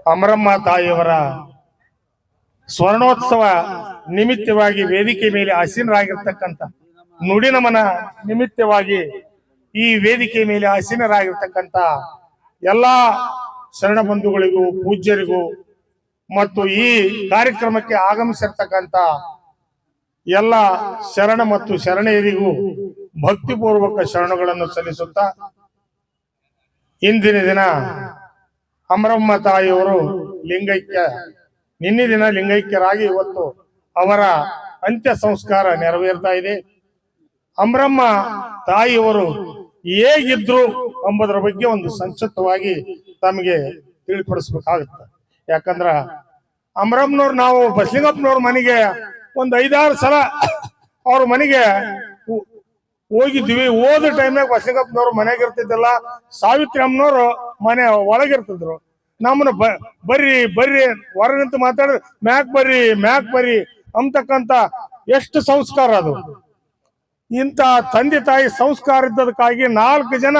ಅಮರಮ್ಮ ತಾಯಿಯವರ ಸ್ವರ್ಣೋತ್ಸವ ನಿಮಿತ್ತವಾಗಿ ವೇದಿಕೆ ಮೇಲೆ ಆಸೀನರಾಗಿರ್ತಕ್ಕಂಥ ನುಡಿನಮನ ನಿಮಿತ್ತವಾಗಿ ಈ ವೇದಿಕೆ ಮೇಲೆ ಆಸೀನರಾಗಿರ್ತಕ್ಕಂಥ ಎಲ್ಲಾ ಶರಣ ಬಂಧುಗಳಿಗೂ ಪೂಜ್ಯರಿಗೂ ಮತ್ತು ಈ ಕಾರ್ಯಕ್ರಮಕ್ಕೆ ಆಗಮಿಸಿರ್ತಕ್ಕಂಥ ಎಲ್ಲ ಶರಣ ಮತ್ತು ಶರಣೆಯರಿಗೂ ಭಕ್ತಿಪೂರ್ವಕ ಶರಣಗಳನ್ನು ಸಲ್ಲಿಸುತ್ತಾ, ಇಂದಿನ ದಿನ ಅಮರಮ್ಮ ತಾಯಿಯವರು ನಿನ್ನೆ ದಿನ ಲಿಂಗೈಕ್ಯರಾಗಿ ಇವತ್ತು ಅವರ ಅಂತ್ಯ ಸಂಸ್ಕಾರ ನೆರವೇರ್ತಾ ಇದೆ. ಅಮರಮ್ಮ ತಾಯಿಯವರು ಹೇಗಿದ್ರು ಎಂಬುದರ ಬಗ್ಗೆ ಒಂದು ಸಂಕ್ಷಿಪ್ತವಾಗಿ ತಮಗೆ ತಿಳಿಪಡಿಸ್ಬೇಕಾಗುತ್ತೆ. ಯಾಕಂದ್ರ ಅಮರಮ್ಮನವ್ರು ನಾವು ಬಸಲಿಂಗಪ್ಪನವ್ರ ಮನೆಗೆ ಒಂದು 5-6 ಸಲ ಅವ್ರ ಮನೆಗೆ ಹೋಗಿದ್ವಿ. ಹೋದ ಟೈಮ್ನಾಗ ಬಸಲಿಂಗಪ್ಪನವ್ರು ಮನೆಗೆ ಇರ್ತಿದ್ದಿಲ್ಲ, ಸಾವಿತ್ರಿ ಅಮ್ಮನವ್ರು ಮನೆ ಒಳಗಿರ್ತಿದ್ರು. ನಮ್ಮನ್ನ ಬರ್ರಿ ಬರ್ರಿ ಹೊರ ನಿಂತು ಮಾತಾಡ ಮ್ಯಾಕ್ ಬರ್ರಿ ಅಂತಕ್ಕಂತ ಎಷ್ಟು ಸಂಸ್ಕಾರ ಅದು. ಇಂಥ ತಂದೆ ತಾಯಿ ಸಂಸ್ಕಾರ ಇದ್ದದಕ್ಕಾಗಿ 4 ಜನ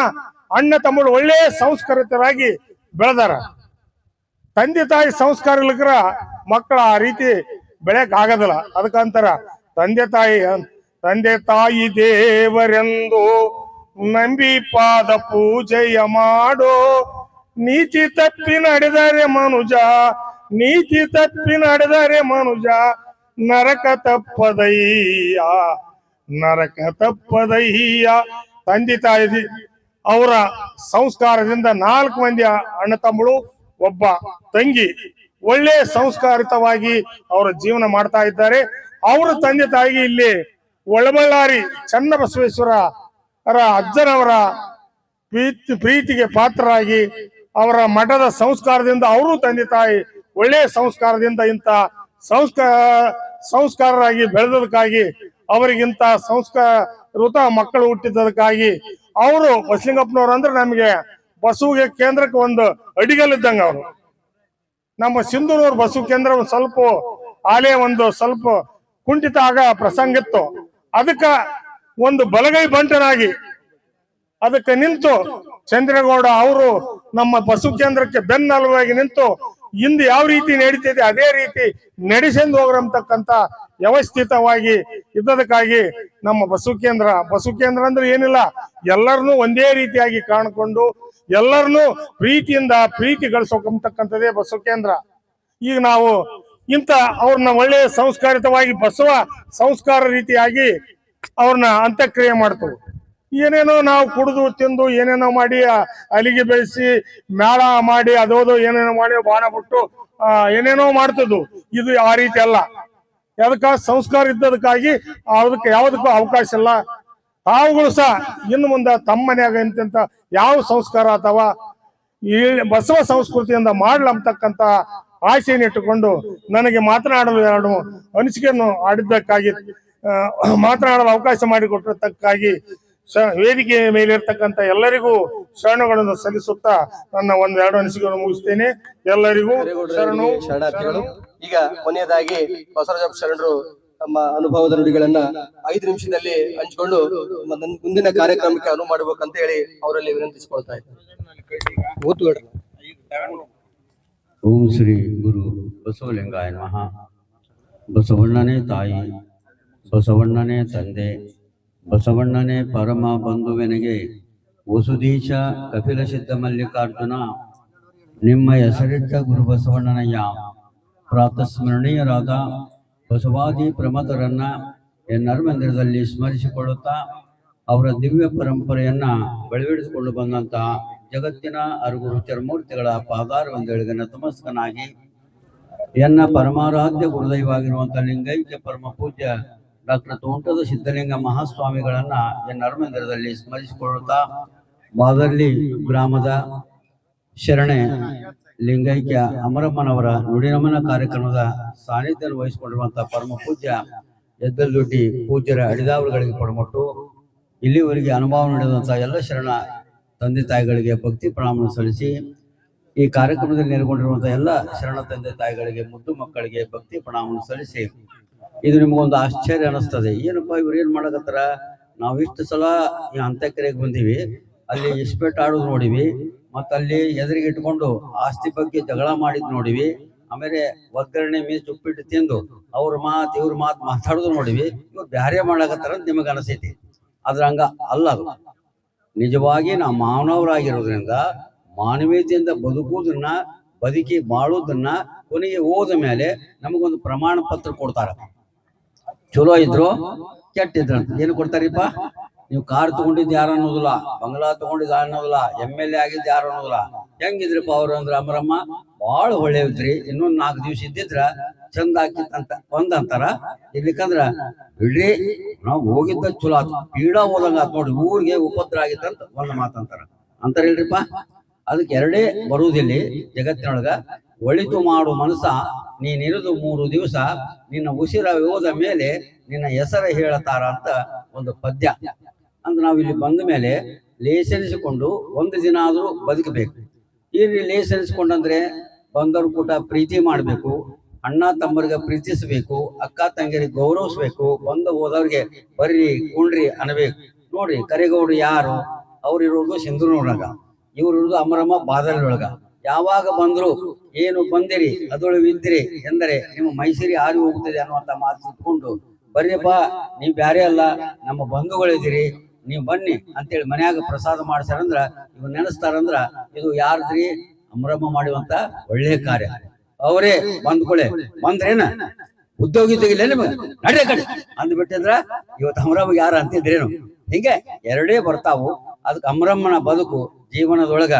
ಅಣ್ಣ ತಮ್ಮಳು ಒಳ್ಳೆ ಸಂಸ್ಕರಿತರಾಗಿ ಬೆಳೆದಾರ. ತಂದೆ ತಾಯಿ ಸಂಸ್ಕಾರ ಇಲ್ಲಕ್ರ ಮಕ್ಕಳ ಆ ರೀತಿ ಬೆಳೆಯಕ್ ಆಗೋದಿಲ್ಲ. ಅದಕ್ಕಂತಾರ ತಂದೆ ತಾಯಿ ದೇವರೆಂದು ನಂಬಿ ಪಾದ ಪೂಜೆಯ ಮಾಡೋ, ನೀತಿ ತಪ್ಪಿ ನಡೆದರೆ ಮನುಜ ನರಕ ತಪ್ಪದಯ್ಯ. ತಂದೆ ತಾಯಿ ಅವರ ಸಂಸ್ಕಾರದಿಂದ 4 ಮಂದಿ ಅಣ್ಣ ತಮ್ಮಳು, ಒಬ್ಬ ತಂಗಿ ಒಳ್ಳೆ ಸಂಸ್ಕಾರಿತವಾಗಿ ಅವರ ಜೀವನ ಮಾಡ್ತಾ ಇದ್ದಾರೆ. ಅವರ ತಂದೆ ತಾಯಿಗೆ ಇಲ್ಲಿ ಒಳಬಳ್ಳಾರಿ ಚನ್ನಬಸವೇಶ್ವರ ಅಜ್ಜನವರ ಪ್ರೀತಿಗೆ ಪಾತ್ರರಾಗಿ ಅವರ ಮಠದ ಸಂಸ್ಕಾರದಿಂದ ಅವರು ತಂದೆ ತಾಯಿ ಒಳ್ಳೆಯ ಸಂಸ್ಕಾರದಿಂದ ಇಂಥ ಸಂಸ್ಕಾರರಾಗಿ ಬೆಳೆದದಕ್ಕಾಗಿ ಅವರಿಗಿಂತ ಸಂಸ್ಕಾರಯುತ ಮಕ್ಕಳು ಹುಟ್ಟಿದ್ದಕ್ಕಾಗಿ ಅವರು ಬಸಲಿಂಗಪ್ಪನವ್ರು ಅಂದ್ರೆ ನಮಗೆ ಬಸವಿಗೆ ಕೇಂದ್ರಕ್ಕೆ ಒಂದು ಅಡಿಗಲ್ಲಿದ್ದಂಗ. ಅವರು ನಮ್ಮ ಸಿಂಧೂರವ್ರ ಬಸವ ಕೇಂದ್ರ ಒಂದು ಸ್ವಲ್ಪ ಆಲಯ ಒಂದು ಸ್ವಲ್ಪ ಕುಂಠಿತ ಆಗ ಪ್ರಸಂಗ ಇತ್ತು. ಅದಕ್ಕ ಒಂದು ಬಲಗೈ ಬಂಟನಾಗಿ ಅದಕ್ಕೆ ನಿಂತು ಚಂದ್ರೇಗೌಡ ಅವರು ನಮ್ಮ ಬಸವ ಕೇಂದ್ರಕ್ಕೆ ಬೆನ್ನೆಲುಬಾಗಿ ನಿಂತು ಇಂದು ಯಾವ ರೀತಿ ನಡೀತಿದೆ ಅದೇ ರೀತಿ ನಡೆಸೆಂದು ಹೋಗ್ರಂತಕ್ಕಂತ ವ್ಯವಸ್ಥಿತವಾಗಿ ಇದ್ದದಕ್ಕಾಗಿ ನಮ್ಮ ಬಸವ ಕೇಂದ್ರ ಅಂದ್ರೆ ಏನಿಲ್ಲ, ಎಲ್ಲರನ್ನೂ ಒಂದೇ ರೀತಿಯಾಗಿ ಕಾಣಿಕೊಂಡು ಎಲ್ಲರನ್ನೂ ಪ್ರೀತಿಯಿಂದ ಪ್ರೀತಿ ಗಳಿಸೋಕಂತಕ್ಕಂಥದ್ದೇ ಬಸವ ಕೇಂದ್ರ. ಈಗ ನಾವು ಇಂಥ ಅವ್ರನ್ನ ಒಳ್ಳೆಯ ಸಂಸ್ಕಾರಿತವಾಗಿ ಬಸವ ಸಂಸ್ಕಾರ ರೀತಿಯಾಗಿ ಅವ್ರನ್ನ ಅಂತ್ಯಕ್ರಿಯೆ ಮಾಡ್ತೇವೆ. ಏನೇನೋ ನಾವು ಕುಡಿದು ತಿಂದು ಏನೇನೋ ಮಾಡಿ ಅಲಿಗೆ ಬೆಳೆಸಿ ಮೇಳ ಮಾಡಿ ಅದೋದು ಏನೇನೋ ಮಾಡಿ ಬಾಣ ಬಿಟ್ಟು ಏನೇನೋ ಮಾಡ್ತಿದ್ವು. ಇದು ಆ ರೀತಿ ಅಲ್ಲ. ಅದಕ್ಕ ಸಂಸ್ಕಾರ ಇದ್ದದಕ್ಕಾಗಿ ಅದಕ್ಕೆ ಯಾವುದಕ್ಕೂ ಅವಕಾಶ ಇಲ್ಲ. ತಾವುಗಳು ಸಹ ಇನ್ನು ಮುಂದೆ ತಮ್ಮ ಮನ್ಯಾಗ ಇಂತ ಯಾವ ಸಂಸ್ಕಾರ ಅಥವಾ ಈ ಬಸವ ಸಂಸ್ಕೃತಿಯಿಂದ ಮಾಡ್ಲಂತಕ್ಕಂತ ಆಸೆಯನ್ನು ಇಟ್ಟುಕೊಂಡು ನನಗೆ ಮಾತನಾಡಲು 2 ಅನಿಸಿಕೆಯನ್ನು ಆಡಿದ್ದಕ್ಕಾಗಿ ಮಾತನಾಡಲು ಅವಕಾಶ ಮಾಡಿಕೊಟ್ಟಿದ್ದಕ್ಕಾಗಿ ವೇದಿಕೆ ಮೇಲೆ ಇರ್ತಕ್ಕಂಥ ಎಲ್ಲರಿಗೂ ಶರಣಗಳನ್ನು ಸಲ್ಲಿಸುತ್ತಾ ನನ್ನ 1-2 ಅನಿಸಿಕೆಯನ್ನು ಮುಗಿಸ್ತೇನೆ. ಎಲ್ಲರಿಗೂ ಶರಣಾರ್ಥಿಗಳು. ಈಗ ಕೊನೆಯದಾಗಿ ಬಸವರಾಜ ಶರಣರು ತಮ್ಮ ಅನುಭವದ ನುಡಿಗಳನ್ನ 5 ನಿಮಿಷದಲ್ಲಿ ಹಂಚಿಕೊಂಡು ಮುಂದಿನ ಕಾರ್ಯಕ್ರಮಕ್ಕೆ ಅನುವು ಮಾಡಬೇಕಂತ ಹೇಳಿ ಅವರಲ್ಲಿ ವಿನಂತಿಸಿಕೊಳ್ತಾ ಇದ್ದಾರೆ. ಓಂ ಶ್ರೀ ಗುರು ಬಸವಲಿಂಗಾಯ ನಮಃ. ಬಸವಣ್ಣನೇ ತಾಯಿ, ಬಸವಣ್ಣನೇ ತಂದೆ, ಬಸವಣ್ಣನೇ ಪರಮ ಬಂಧುವೆನಗೆ ವಸುದೀಶ ಕಪಿಲ ಸಿದ್ಧ ಮಲ್ಲಿಕಾರ್ಜುನ. ನಿಮ್ಮ ಹೆಸರಿಟ್ಟ ಗುರು ಬಸವಣ್ಣನಯ್ಯ ಪ್ರಾತಸ್ಮರಣೀಯರಾದ ಬಸವಾದಿ ಪ್ರಮಥರನ್ನ ಎನ್ನರ್ಮಂದಿರದಲ್ಲಿ ಸ್ಮರಿಸಿಕೊಳ್ಳುತ್ತಾ ಅವರ ದಿವ್ಯ ಪರಂಪರೆಯನ್ನ ಬೆಳೆಬಿಡಿಸಿಕೊಂಡು ಬಂದಂತಹ ಜಗತ್ತಿನ ಅರುಗುರು ಚರಮೂರ್ತಿಗಳ ಪಾದಾರವೆಂದೇಳಿಗೆ ನತಮಸ್ತಕನಾಗಿ ಎನ್ನ ಪರಮಾರಾಧ್ಯ ಗುರುದೈವಾಗಿರುವಂತಹ ಲಿಂಗೈಕ್ಯ ಪರಮ ಪೂಜ್ಯ ಡಾಕ್ಟರ್ ತೋಂಟದ ಸಿದ್ಧಲಿಂಗ ಮಹಾಸ್ವಾಮಿಗಳನ್ನ ಎನ್ನರ್ಮಂದಿರದಲ್ಲಿ ಸ್ಮರಿಸಿಕೊಳ್ಳುತ್ತಾ ಬಾದರ್ಲಿ ಗ್ರಾಮದ ಶರಣೆ ಲಿಂಗೈಕ್ಯ ಅಮರಮ್ಮನವರ ನುಡಿನಮನ ಕಾರ್ಯಕ್ರಮದ ಸಾನ್ನಿಧ್ಯ ವಹಿಸಿಕೊಂಡಿರುವಂತಹ ಪರಮ ಪೂಜ್ಯ ಎದ್ದಲ್ದೊಡ್ಡಿ ಪೂಜ್ಯರ ಅಡಿದಾವರುಗಳಿಗೆ ಕೊಡಮಟ್ಟು ಇಲ್ಲಿವರೆಗೆ ಅನುಭವ ನೀಡಿದಂತಹ ಎಲ್ಲ ಶರಣ ತಂದೆ ತಾಯಿಗಳಿಗೆ ಭಕ್ತಿ ಪ್ರಣಾಮ ಸಲ್ಲಿಸಿ ಈ ಕಾರ್ಯಕ್ರಮದಲ್ಲಿ ನೆಲೆಗೊಂಡಿರುವಂತಹ ಎಲ್ಲ ಶರಣ ತಂದೆ ತಾಯಿಗಳಿಗೆ, ಮುದ್ದು ಮಕ್ಕಳಿಗೆ ಭಕ್ತಿ ಪ್ರಣಾಮವನ್ನು ಸಲ್ಲಿಸಿ, ಇದು ನಿಮಗೊಂದು ಆಶ್ಚರ್ಯ ಅನಿಸ್ತದೆ. ಏನಪ್ಪಾ ಇವ್ರು ಏನ್ ಮಾಡಕತ್ತಾರ, ನಾವು ಇಷ್ಟು ಸಲ ಈ ಅಂತ್ಯಕ್ರಿಯೆಗೆ ಬಂದೀವಿ, ಅಲ್ಲಿ ಇಸ್ಪೇಟ್ ಆಡೋದು ನೋಡಿವಿ, ಮತ್ತೆ ಅಲ್ಲಿ ಎದುರಿಗೆ ಇಟ್ಕೊಂಡು ಆಸ್ತಿ ಬಗ್ಗೆ ಜಗಳ ಮಾಡಿದ್ ನೋಡಿವಿ, ಆಮೇಲೆ ಒಗ್ಗರಣೆ ಮೀಸ್ ಉಪ್ಪಿಟ್ಟು ತಿಂದು ಅವ್ರ ಮಾತು ಇವ್ರ ಮಾತು ಮಾತಾಡೋದು ನೋಡಿವಿ. ಇವ್ರು ಬ್ಯಾರೆ ಮಾಡಕತ್ತಾರ ಅಂತ ನಿಮಗ ಅನಿಸೈತಿ. ಆದ್ರ ಹಂಗ ಅಲ್ಲ. ಅದು ನಿಜವಾಗಿ ನಾವು ಮಾನವರಾಗಿರೋದ್ರಿಂದ ಮಾನವೀಯತೆಯಿಂದ ಬದುಕುವುದನ್ನ, ಬದುಕಿ ಬಾಳುವುದನ್ನ ಕೊನೆಗೆ ಹೋದ ಮೇಲೆ ನಮಗೊಂದು ಪ್ರಮಾಣ ಪತ್ರ ಕೊಡ್ತಾರ. ಚಲೋ ಇದ್ರು ಕೆಟ್ಟ ಇದ್ರು ಏನು ಕೊಡ್ತಾರಿಪ್ಪ, ನೀವು ಕಾರ್ ತಗೊಂಡಿದ್ದು ಯಾರು ಅನ್ನೋದಿಲ್ಲ, ಬಂಗ್ಲಾ ತಗೊಂಡಿದ್ದು ಅನ್ನೋದಿಲ್ಲ, MLA ಆಗಿದ್ದು ಯಾರು ಅನ್ನೋದಿಲ್ಲ. ಹೆಂಗಿದ್ರಿಪ್ಪ ಅವ್ರು ಅಂದ್ರ, ಅಮರಮ್ಮ ಬಾಳ ಒಳ್ಳೆಯದ್ರಿ, ಇನ್ನೊಂದ್ 4 ದಿವ್ಸ ಇದ್ದಿದ್ರ ಚಂದ ಆಕಿತ್ತಂತ ಒಂದಂತಾರ. ಇರ್ಲಿಕ್ಕಂದ್ರ ಬಿಡ್ರಿ ನಾವು ಹೋಗಿದ್ದ ಚಲೋ ಆತು, ಪೀಡ ಹೋದಂಗ ಆತ್ ನೋಡ್ರಿ, ಊರಿಗೆ ಉಪದ್ರ ಆಗಿತ್ತಂತ ಒಂದ್ ಮಾತಂತಾರ. ಅಂತಾರ ಇಲ್ರಿಪ್ಪ. ಅದಕ್ಕೆ ಎರಡೇ ಬರುವುದಿಲ್ಲ ಜಗತ್ತಿನೊಳಗ. ಒಳಿತು ಮಾಡು ಮನಸ ನೀನಿರುದು 3 ದಿವಸ, ನಿನ್ನ ಉಸಿರ ಹೋದ ಮೇಲೆ ನಿನ್ನ ಹೆಸರ ಹೇಳತಾರ ಅಂತ ಒಂದು ಪದ್ಯ. ಅಂದ್ರೆ ನಾವು ಇಲ್ಲಿ ಬಂದ ಮೇಲೆ ಲೇಸನಿಸಿಕೊಂಡು 1 ದಿನ ಆದ್ರೂ ಬದುಕಬೇಕು. ಇಲ್ಲಿ ಲೇಸನಿಸ್ಕೊಂಡಂದ್ರೆ ಬಂದವ್ರ ಕೂಟ ಪ್ರೀತಿ ಮಾಡ್ಬೇಕು, ಅಣ್ಣ ತಮ್ಮರಿಗೆ ಪ್ರೀತಿಸ್ಬೇಕು, ಅಕ್ಕ ತಂಗಿಯರಿಗೆ ಗೌರವಿಸ್ಬೇಕು, ಬಂದು ಹೋದವ್ರಿಗೆ ಬರ್ರಿ ಕುಣ್ರಿ ಅನ್ಬೇಕು. ನೋಡ್ರಿ ಕರಿಗೌಡ್ರು ಯಾರು, ಅವ್ರು ಇರೋದು ಸಿಂಧೂರಿನೊಳಗ, ಇವ್ರು ಇರೋದು ಅಮರಮ್ಮ ಬಾದಲಿ ಒಳಗ. ಯಾವಾಗ ಬಂದ್ರು ಏನು ಬಂದಿರಿ ಅದೊಳಗೆ ಇದ್ದಿರಿ ಎಂದರೆ ನಿಮ್ಮ ಮೈಸೂರಿ ಆರಿ ಹೋಗ್ತದೆ ಅನ್ನುವಂತ ಮಾತು ಇಟ್ಕೊಂಡು, ಬರ್ರಿಪ್ಪ ನೀವ್ ಬ್ಯಾರೆ ಅಲ್ಲ, ನಮ್ಮ ಬಂಧುಗಳಿದ್ದೀರಿ, ನೀವ್ ಬನ್ನಿ ಅಂತೇಳಿ ಮನ್ಯಾಗ ಪ್ರಸಾದ ಮಾಡ್ಸಾರಂದ್ರ ಇವ್ ನೆನೆಸ್ತಾರಂದ್ರ ಇದು ಯಾರ್ದ್ರಿ, ಅಮರಮ್ಮ ಮಾಡುವಂತ ಒಳ್ಳೆ ಕಾರ್ಯ. ಅವರೇ ಬಂದ್ಕೊಳೆ ಬಂದ್ರೇನ ಉದ್ಯೋಗಿ ತೆಗಿಲ್ಲ ನಿಮಗೆ ನಡೆ ಕಡೆ ಅಂದ್ಬಿಟ್ಟಿದ್ರ ಇವತ್ತು ಅಮರಮ್ಮ ಯಾರ ಅಂತಿದ್ರೇನು. ಹಿಂಗೆ ಎರಡೇ ಬರ್ತಾವು. ಅದಕ್ಕೆ ಅಮರಮ್ಮನ ಬದುಕು ಜೀವನದೊಳಗ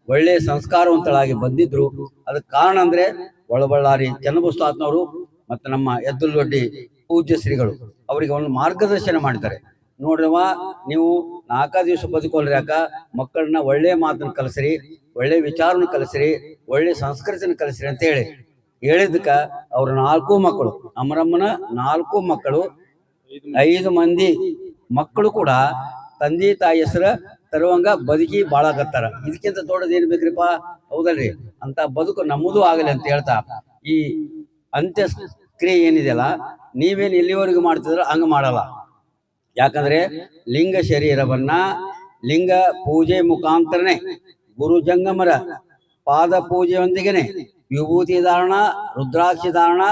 ಒಳ್ಳೆ ಸಂಸ್ಕಾರವಂತಳಾಗಿ ಬಂದಿದ್ರು. ಅದಕ್ಕೆ ಕಾರಣ ಅಂದ್ರೆ ಒಳಬಳ್ಳಾರಿ ಚನ್ನಬಸವಣ್ಣನವರು ಮತ್ತೆ ನಮ್ಮ ಎದ್ದುಲದೊಡ್ಡಿ ಪೂಜ್ಯ ಶ್ರೀಗಳು ಅವರಿಗೆ ಒಂದು ಮಾರ್ಗದರ್ಶನ ಮಾಡಿದ್ದಾರೆ. ನೋಡ್ರವ, ನೀವು 4 ದಿವಸ ಬದುಕೋಲ್ರಿ ಯಾಕ, ಮಕ್ಕಳನ್ನ ಒಳ್ಳೆ ಮಾತನ್ನ ಕಲಿಸ್ರಿ, ಒಳ್ಳೆ ವಿಚಾರನ ಕಲಿಸ್ರಿ, ಒಳ್ಳೆ ಸಂಸ್ಕೃತಿನ ಕಲಿಸ್ರಿ ಅಂತ ಹೇಳಿದ್ದಕ್ಕ ಅವ್ರ 4 ಮಕ್ಕಳು, ಅಮರಮ್ಮನ 4 ಮಕ್ಕಳು, 5 ಮಂದಿ ಮಕ್ಕಳು ಕೂಡ ತಂದೆ ತಾಯಿ ಹೆಸರ ತರುವಂಗ ಬದುಕಿ ಬಾಳಾಕತ್ತಾರ. ಇದಕ್ಕಿಂತ ದೊಡ್ಡದು ಏನ್ ಬೇಕ್ರಿಪ್ಪ, ಹೌದಲ್ರಿ? ಅಂತ ಬದುಕು ನಮ್ಮದು ಆಗಲಿ ಅಂತ ಹೇಳ್ತಾ, ಈ ಅಂತ್ಯಕ್ರಿಯೆ ಏನಿದೆಯಲ್ಲ, ನೀವೇನ್ ಇಲ್ಲಿವರೆಗೂ ಮಾಡ್ತಿದ್ರ ಹಂಗ ಮಾಡಲ್ಲ. ಯಾಕಂದ್ರೆ ಲಿಂಗ ಶರೀರವನ್ನ ಲಿಂಗ ಪೂಜೆ ಮುಖಾಂತರನೇ, ಗುರು ಜಂಗಮರ ಪಾದ ಪೂಜೆಯೊಂದಿಗೆನೆ ವಿಭೂತಿ ಧಾರಣ, ರುದ್ರಾಕ್ಷಿ ಧಾರಣ,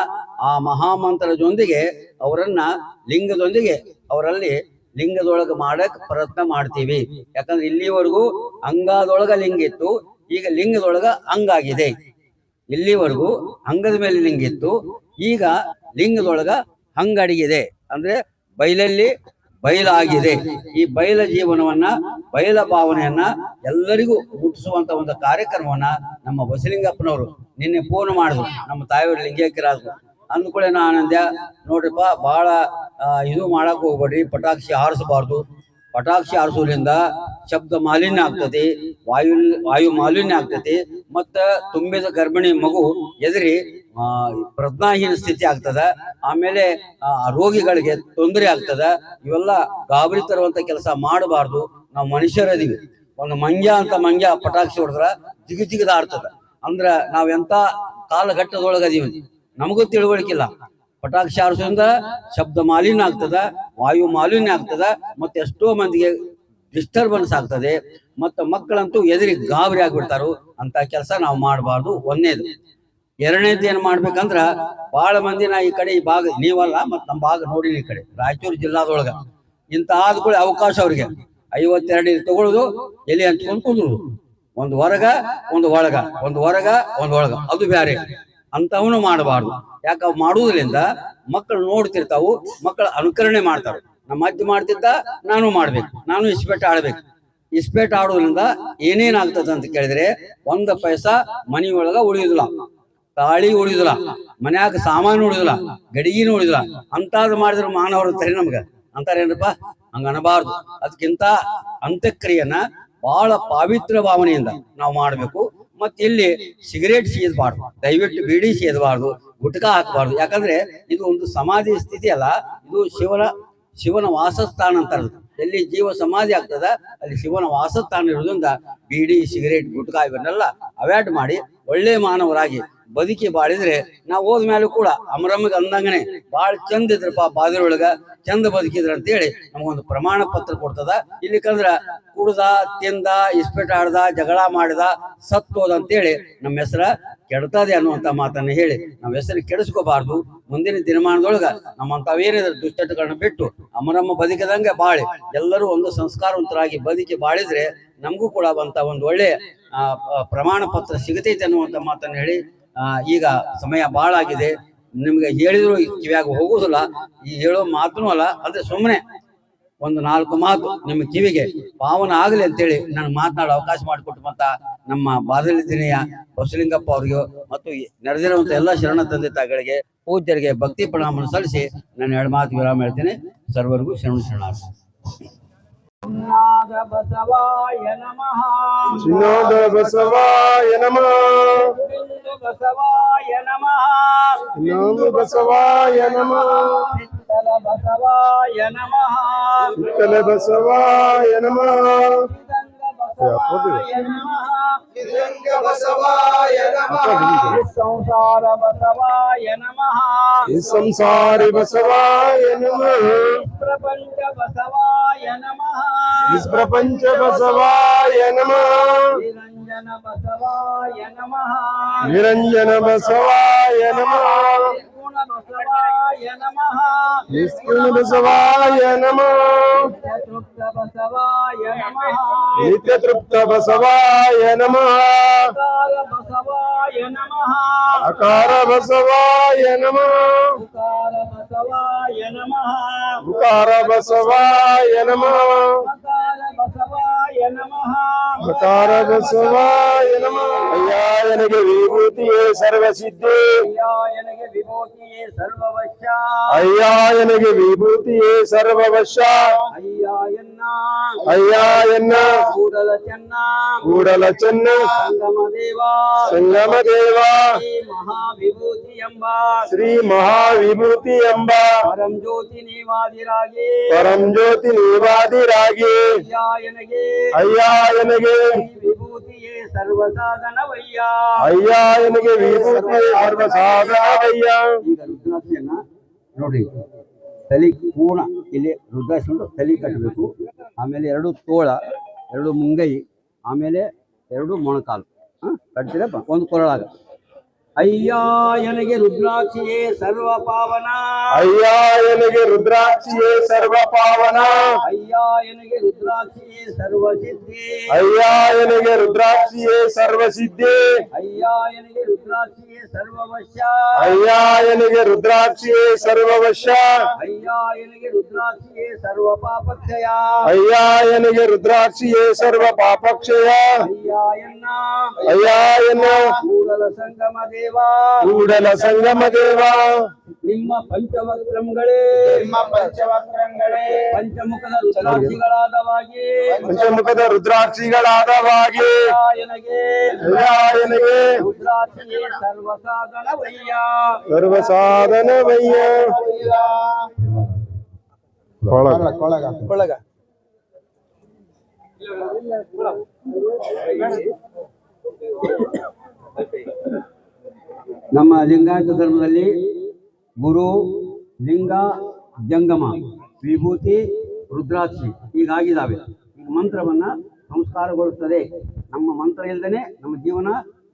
ಆ ಮಹಾಮಂತ್ರದೊಂದಿಗೆ ಅವರನ್ನ ಲಿಂಗದೊಂದಿಗೆ ಅವರಲ್ಲಿ ಲಿಂಗದೊಳಗ ಮಾಡಕ್ ಪ್ರಯತ್ನ ಮಾಡ್ತೀವಿ. ಯಾಕಂದ್ರೆ ಇಲ್ಲಿವರೆಗೂ ಅಂಗದೊಳಗ ಲಿಂಗ ಇತ್ತು, ಈಗ ಲಿಂಗದೊಳಗ ಅಂಗಾಗಿದೆ. ಇಲ್ಲಿವರೆಗೂ ಅಂಗದ ಮೇಲೆ ಲಿಂಗ ಇತ್ತು, ಈಗ ಲಿಂಗದೊಳಗ ಹಂಗಡಿಗಿದೆ. ಅಂದ್ರೆ ಬಯಲಲ್ಲಿ ಬಯಲಾಗಿದೆ. ಈ ಬಯಲ ಜೀವನವನ್ನ, ಬಯಲ ಭಾವನೆಯನ್ನ ಎಲ್ಲರಿಗೂ ಮುಟ್ಟಿಸುವಂತ ಒಂದು ಕಾರ್ಯಕ್ರಮವನ್ನ ನಮ್ಮ ಬಸಲಿಂಗಪ್ಪನವರು ನಿನ್ನೆ ಫೋನ್ ಮಾಡಿದ್ರು. ನಮ್ಮ ತಾಯಿಯವರು ಲಿಂಗೈಕ್ಯರಾದ್ರು ಅಂದ್ಕೊಳ್ಳೆ ನಾನಂದ್ಯ, ನೋಡ್ರಿಪ್ಪ ಬಹಳ ಇದು ಮಾಡಕ್ ಹೋಗ್ಬೇಡ್ರಿ, ಪಟಾಕ್ಷಿ ಹಾರಿಸಬಾರ್ದು. ಪಟಾಕ್ಷಿ ಹಾರಿಸೋದ್ರಿಂದ ಶಬ್ದ ಮಾಲಿನ್ಯ ಆಗ್ತದೆ, ವಾಯು ಮಾಲಿನ್ಯ ಆಗ್ತದೆ, ಮತ್ತ ತುಂಬಿದ ಗರ್ಭಿಣಿ ಮಗು ಎದುರಿ ಪ್ರಜ್ಞಾಹೀನ ಸ್ಥಿತಿ ಆಗ್ತದ. ಆಮೇಲೆ ರೋಗಿಗಳಿಗೆ ತೊಂದರೆ ಆಗ್ತದ. ಇವೆಲ್ಲ ಗಾಬರಿ ತರುವಂತ ಕೆಲಸ ಮಾಡಬಾರ್ದು. ನಾವು ಮನುಷ್ಯರದೀವಿ. ಒಂದು ಮಂಗ್ಯ ಪಟಾಕ್ಷಿ ಹೊಡೆದ್ರ ಜಿಗಿದಾಡ್ತದ. ಅಂದ್ರ ನಾವ್ ಎಂತ ಕಾಲಘಟ್ಟದೊಳಗದೀವಿ ನಮಗೂ ತಿಳುವಳಿಕಿಲ್ಲ. ಪಟಾಕ್ಷಿ ಹಾರಿಸೋದ್ರಿಂದ ಶಬ್ದ ಮಾಲಿನ್ಯ ಆಗ್ತದ, ವಾಯು ಮಾಲಿನ್ಯ ಆಗ್ತದ, ಮತ್ತೆ ಎಷ್ಟೋ ಮಂದಿಗೆ ಡಿಸ್ಟರ್ಬೆನ್ಸ್ ಆಗ್ತದೆ. ಮತ್ತ ಮಕ್ಕಳಂತೂ ಎದುರಿಗೆ ಗಾಬರಿ ಆಗ್ಬಿಡ್ತಾರು. ಅಂತ ಕೆಲಸ ನಾವು ಮಾಡಬಾರ್ದು. ಒಂದನೇದು. ಎರಡನೇದು ಏನ್ ಮಾಡ್ಬೇಕಂದ್ರ, ಬಹಳ ಮಂದಿ ನಾ ಈ ಕಡೆ ಈ ಭಾಗ ನೀವಲ್ಲ, ಮತ್ ನಮ್ಮ ಭಾಗ ನೋಡಿ ಈ ಕಡೆ ರಾಯಚೂರು ಜಿಲ್ಲಾದೊಳಗ ಇಂತ ಆದ್ಕೊಳ್ಳಿ ಅವಕಾಶ ಅವ್ರಿಗೆ 52 ತಗೊಳುದು, ಎಲೆ ಹಂಚ್ಕೊಂಡು ಕುಂದ್ರು, ಒಂದು ಹೊರಗ ಒಂದು ಒಳಗ, ಒಂದು ಹೊರಗ ಒಂದು ಒಳಗ, ಅದು ಬ್ಯಾರೆ. ಅಂತವನು ಮಾಡಬಾರ್ದು. ಯಾಕ ಮಾಡುವುದರಿಂದ ಮಕ್ಕಳು ನೋಡ್ತಿರ್ತಾವು, ಮಕ್ಕಳು ಅನುಕರಣೆ ಮಾಡ್ತಾವ. ನಮ್ಮ ಅಜ್ಜಿ ಮಾಡ್ತಿದ್ದ, ನಾನು ಮಾಡ್ಬೇಕು, ನಾನು ಇಸ್ಪೇಟ್ ಆಡ್ಬೇಕು. ಇಸ್ಪೇಟ್ ಆಡೋದ್ರಿಂದ ಏನೇನಾಗ್ತದ ಅಂತ ಕೇಳಿದ್ರೆ, 1 ಪೈಸಾ ಮನಿಯೊಳಗ ಉಳಿಯುದಿಲ್ಲ, ತಾಳಿ ಉಳಿಯುದಿಲ್ಲ, ಮನ್ಯಾಗ ಸಾಮಾನು ಉಳಿಯುದಿಲ್ಲ, ಗಡಿಗಿನೂ ಉಳಿಯುದಿಲ್ಲ. ಅಂತಾದ್ ಮಾಡಿದ್ರು ಮಾನವರು ತರಿ ನಮ್ಗ ಅಂತಾರೇನ್ರಪ್ಪ, ಹಂಗ ಅನಬಾರ್ದು. ಅದಕ್ಕಿಂತ ಅಂತ್ಯಕ್ರಿಯೆಯನ್ನ ಬಹಳ ಪವಿತ್ರ ಭಾವನೆಯಿಂದ ನಾವು ಮಾಡ್ಬೇಕು. ಮತ್ತೆ ಇಲ್ಲಿ ಸಿಗರೇಟ್ ಸೇದಬಾರ್ದು, ದಯವಿಟ್ಟು ಬೀಡಿ ಸೇದಬಾರ್ದು, ಗುಟ್ಕಾ ಹಾಕಬಾರ್ದು. ಯಾಕಂದ್ರೆ ಇದು ಒಂದು ಸಮಾಧಿ ಸ್ಥಿತಿ ಅಲ್ಲ, ಇದು ಶಿವನ ವಾಸಸ್ಥಾನ ಅಂತಾರ. ಎಲ್ಲಿ ಜೀವ ಸಮಾಧಿ ಆಗ್ತದ ಅಲ್ಲಿ ಶಿವನ ವಾಸಸ್ಥಾನ ಇರೋದ್ರಿಂದ ಬೀಡಿ ಸಿಗರೇಟ್ ಗುಟ್ಕಾ ಇವನ್ನೆಲ್ಲ ಅವಾಯ್ಡ್ ಮಾಡಿ ಒಳ್ಳೆ ಮಾನವರಾಗಿ ಬದುಕಿ ಬಾಳಿದ್ರೆ ನಾವು ಹೋದ್ಮೇಲೂ ಕೂಡ ಅಮರಮ್ಮಗೆ ಅಂದಂಗನೆ ಬಾಳ ಚಂದ ಇದ್ರಪ್ಪ ಬಾದಿರೊಳಗ ಚಂದ ಬದುಕಿದ್ರ ಅಂತೇಳಿ ನಮಗೊಂದು ಪ್ರಮಾಣ ಪತ್ರ ಕೊಡ್ತದ. ಇಲ್ಲಿಕಂದ್ರ ಕುಡ್ದ ತಿಂದ ಇಸ್ಪೆಟ್ ಆಡ್ದ ಜಗಳ ಮಾಡಿದ ಸತ್ತೋದ ಅಂತೇಳಿ ನಮ್ಮ ಹೆಸರ ಕೆಡ್ತದೆ ಅನ್ನುವಂತ ಮಾತನ್ನ ಹೇಳಿ ನಾವ್ ಹೆಸರು ಕೆಡಿಸ್ಕೋಬಾರ್ದು. ಮುಂದಿನ ದಿನಮಾನದೊಳಗ ನಮ್ಮಂತಾವೇನಿದ್ರೆ ದುಶ್ಚಟಗಳನ್ನ ಬಿಟ್ಟು ಅಮರಮ್ಮ ಬದುಕದಂಗೆ ಬಾಳಿ ಎಲ್ಲರೂ ಒಂದು ಸಂಸ್ಕಾರವಂತರಾಗಿ ಬದುಕಿ ಬಾಳಿದ್ರೆ ನಮಗೂ ಕೂಡ ಒಂದು ಒಳ್ಳೆ ಪ್ರಮಾಣ ಪತ್ರ ಸಿಗತೈತೆ ಅನ್ನುವಂತ ಮಾತನ್ನ ಹೇಳಿ ಈಗ ಸಮಯ ಬಹಳ ಆಗಿದೆ. ನಿಮ್ಗೆ ಹೇಳಿದ್ರು ಕಿವಿಯಾಗ ಹೋಗುದಿಲ್ಲ, ಈ ಹೇಳೋ ಮಾತನೂ ಅಲ್ಲ, ಅಂದ್ರೆ ಸುಮ್ಮನೆ ಒಂದು 4 ಮಾತು ನಿಮ್ಮ ಕಿವಿಗೆ ಪಾವನ ಆಗಲಿ ಅಂತೇಳಿ ನಾನು ಮಾತನಾಡೋ ಅವಕಾಶ ಮಾಡಿಕೊಟ್ಟು ಮತ್ತ ನಮ್ಮ ಬಾದಲಿ ದಿನೆಯ ಬಸಲಿಂಗಪ್ಪ ಅವರಿಗೂ ಮತ್ತು ನೆರೆದಿರುವಂತ ಎಲ್ಲ ಶರಣ ತಂದೆ ತಾಯಿಗಳಿಗೆ ಪೂಜ್ಯರಿಗೆ ಭಕ್ತಿ ಪ್ರಣಾಮ ಸಲ್ಲಿಸಿ ನಾನು 2 ಮಾತು ವಿರಾಮ ಹೇಳ್ತೇನೆ. ಸರ್ವರಿಗೂ ಶರಣಾರ್ಥಿ. ಬಸವಾಯ ನಮಃ. ಶ್ರೀನಾಥ ಬಸವಾಯ ನಮಃ. ಬಸವಾಯ ನಮಃ. ಶ್ರೀನಾಥ ಬಸವಾಯ ನಮಃ. ವಿಠಲ ಬಸವಾಯ ನಮಃ. ವಿಠಲ ಬಸವಾಯ ನಮಃ. ನಿಜಂಗ ಬಸವಾಯ ನಮಃ. ಸಂಸಾರ ಬಸವಾಯ ನಮಃ. ಸಂಸಾರಿ ಬಸವಾಯ ನಮಃ. ಪ್ರಪಂಚ ಬಸವಾಯ ನಮಃ. ಪ್ರಪಂಚ ಬಸವಾಯ ನಮಃ. ನಿರಂಜನ ಬಸವಾಯ ನಮಃ. ನಿರಂಜನ ಬಸವಾಯ ನಮಃ. ನಿರ್ಗುಣ ಬಸವಾಯ ನಮಃ. ನಿಷ್ಕುಣ ಬಸವಾಯ ನಮಃ. ತೃಪ್ತ ಬಸವಾಯ ನಮಃ. ನಿತ್ಯ ತೃಪ್ತ ಬಸವಾಯ ನಮಃ. ಅಕಾರ ಬಸವಾಯ ನಮಃ. ಅಕಾರ ಬಸವಾಯ ನಮಃ. ಉಕಾರ ಬಸವಾಯ ನಮಃ. ಉಕಾರ ಬಸವಾಯ ನಮಃ. ಅಕಾರ ಬಸವಾಯ ನಮಃ. ಅಕಾರ ಬಸವಾಯ ನಮಃ. ಅಯ್ಯಾಯನಿಗೆ ವಿಭೂತಿಯೇ ಸರ್ವಸಿದ್ಧಿ. ಅಯ್ಯಾಯನಿಗೆ ವಿಭೂತಿಯೇ ಸರ್ವವಶ. ಅಯ್ಯಾಯನಿಗೆ ವಿಭೂತಿಯೇ ಸರ್ವವಶ. ಅಯ್ಯಾಯನ್ನ ಅಯ್ಯಾಯನ್ನ ಕೂಡಲ ಚೆನ್ನ. ಕೂಡಲ ಚೆನ್ನ ಸಂಗಮ ದೇವ. ಸಂಗಮ ದೇವ ಶ್ರೀ ಮಹಾವಿಭೂತಿ ಎಂಬ. ಶ್ರೀ ಮಹಾವಿಭೂತಿ ಎಂಬ ಪರಂ ಜ್ಯೋತಿ ನೀವಾದಿರಾಗಿ. ಪರಂ ಜ್ಯೋತಿ ನೀವಾದಿರಾಗಿ. ಅಯ್ಯಾಯನಿಗೆ ಅಯ್ಯಾಯನಿಗೆ ವಿಭೂತಿಯೇ ಸರ್ವಸಾಧನವಯ್ಯ. ಅಯ್ಯಾಯನಿಗೆ ವಿಭೂತಿ ಸರ್ವಸಾಧನವಯ್ಯ. ಈಗ ರುದ್ರಾಕ್ಷಿಯನ್ನ ನೋಡ್ರಿ, ತಲೆ ಪೂರ್ಣ ಇಲ್ಲಿ ರುದ್ರಾಕ್ಷಿ ತಲೆ ಕಟ್ಟಬೇಕು. ಆಮೇಲೆ 2 ತೋಳ, 2 ಮುಂಗೈ, ಆಮೇಲೆ 2 ಮೊಣಕಾಲು ಕಟ್ತೀರಪ್ಪ ಒಂದು ಕೊರಳಾಗ. ಅಯ್ಯಾಯನಿಗೆ ರುದ್ರಾಕ್ಷಿಯೇ ಸರ್ವ ಪಾವನ. ಅಯ್ಯಾಯನಿಗೆ ರುದ್ರಾಕ್ಷಿಯೇ ಸರ್ವ ಪಾವನ. ಅಯ್ಯಾಯನಿಗೆ ರುದ್ರಾಕ್ಷಿಯೇ ಸರ್ವ ಸಿದ್ಧಿ. ಅಯ್ಯಾಯನಿಗೆ ರುದ್ರಾಕ್ಷಿಯೇ ಸರ್ವ ಸಿದ್ಧಿ. ಅಯ್ಯಾಯನಿಗೆ ರುದ್ರಾಕ್ಷಿಯೇ ಸರ್ವವಶ. ಅಯ್ಯಾಯನಿಗೆ ರುದ್ರಾಕ್ಷಿಯೇ ಸರ್ವವಶ. ಅಯ್ಯಾಯನಿಗೆ ರುದ್ರಾಕ್ಷಿಯೇ ಸರ್ವ ಪಾಪಕ್ಷಯ. ಅಯ್ಯಾಯನಿಗೆ ರುದ್ರಾಕ್ಷಿಯೇ ಸರ್ವ ಪಾಪಕ್ಷಯ. ಅಯ್ಯಾಯನ್ನ ಅಯ್ಯಾಯನ ಕೂಡಲ ಸಂಗಮ ದೇವ. ಕೂಡಲ ಸಂಗಮ ದೇವ ನಿಮ್ಮ ಪಂಚವಕ್ರಗಳೇ. ನಿಮ್ಮ ಪಂಚವಕ್ರಗಳೇ ಪಂಚಮುಖದ ರುದ್ರಾಕ್ಷಿಗಳಾದವಾಗಿ. ಪಂಚಮುಖದ ರುದ್ರಾಕ್ಷಿಗಳಾದವಾಗಿ. ಅಯ್ಯಾಯನಿಗೆ ಅಯ್ಯಾಯನಿಗೆ ರುದ್ರಾಕ್ಷಿಯೇ ಸರ್ವಸಾಧನವಯ್ಯ. ಸರ್ವಸಾಧನವಯ್ಯ. ಕೊಳಗ ನಮ್ಮ ಲಿಂಗಾಯತ ಧರ್ಮದಲ್ಲಿ ಗುರು, ಲಿಂಗ, ಜಂಗಮ, ವಿಭೂತಿ, ರುದ್ರಾಕ್ಷಿ ಹೀಗಾಗಿದ್ದಾವೆ. ಈಗ ಮಂತ್ರವನ್ನ ಸಂಸ್ಕಾರಗೊಳಿಸ್ತದೆ. ನಮ್ಮ ಮಂತ್ರ ಇಲ್ಲದೇನೆ ನಮ್ಮ ಜೀವನ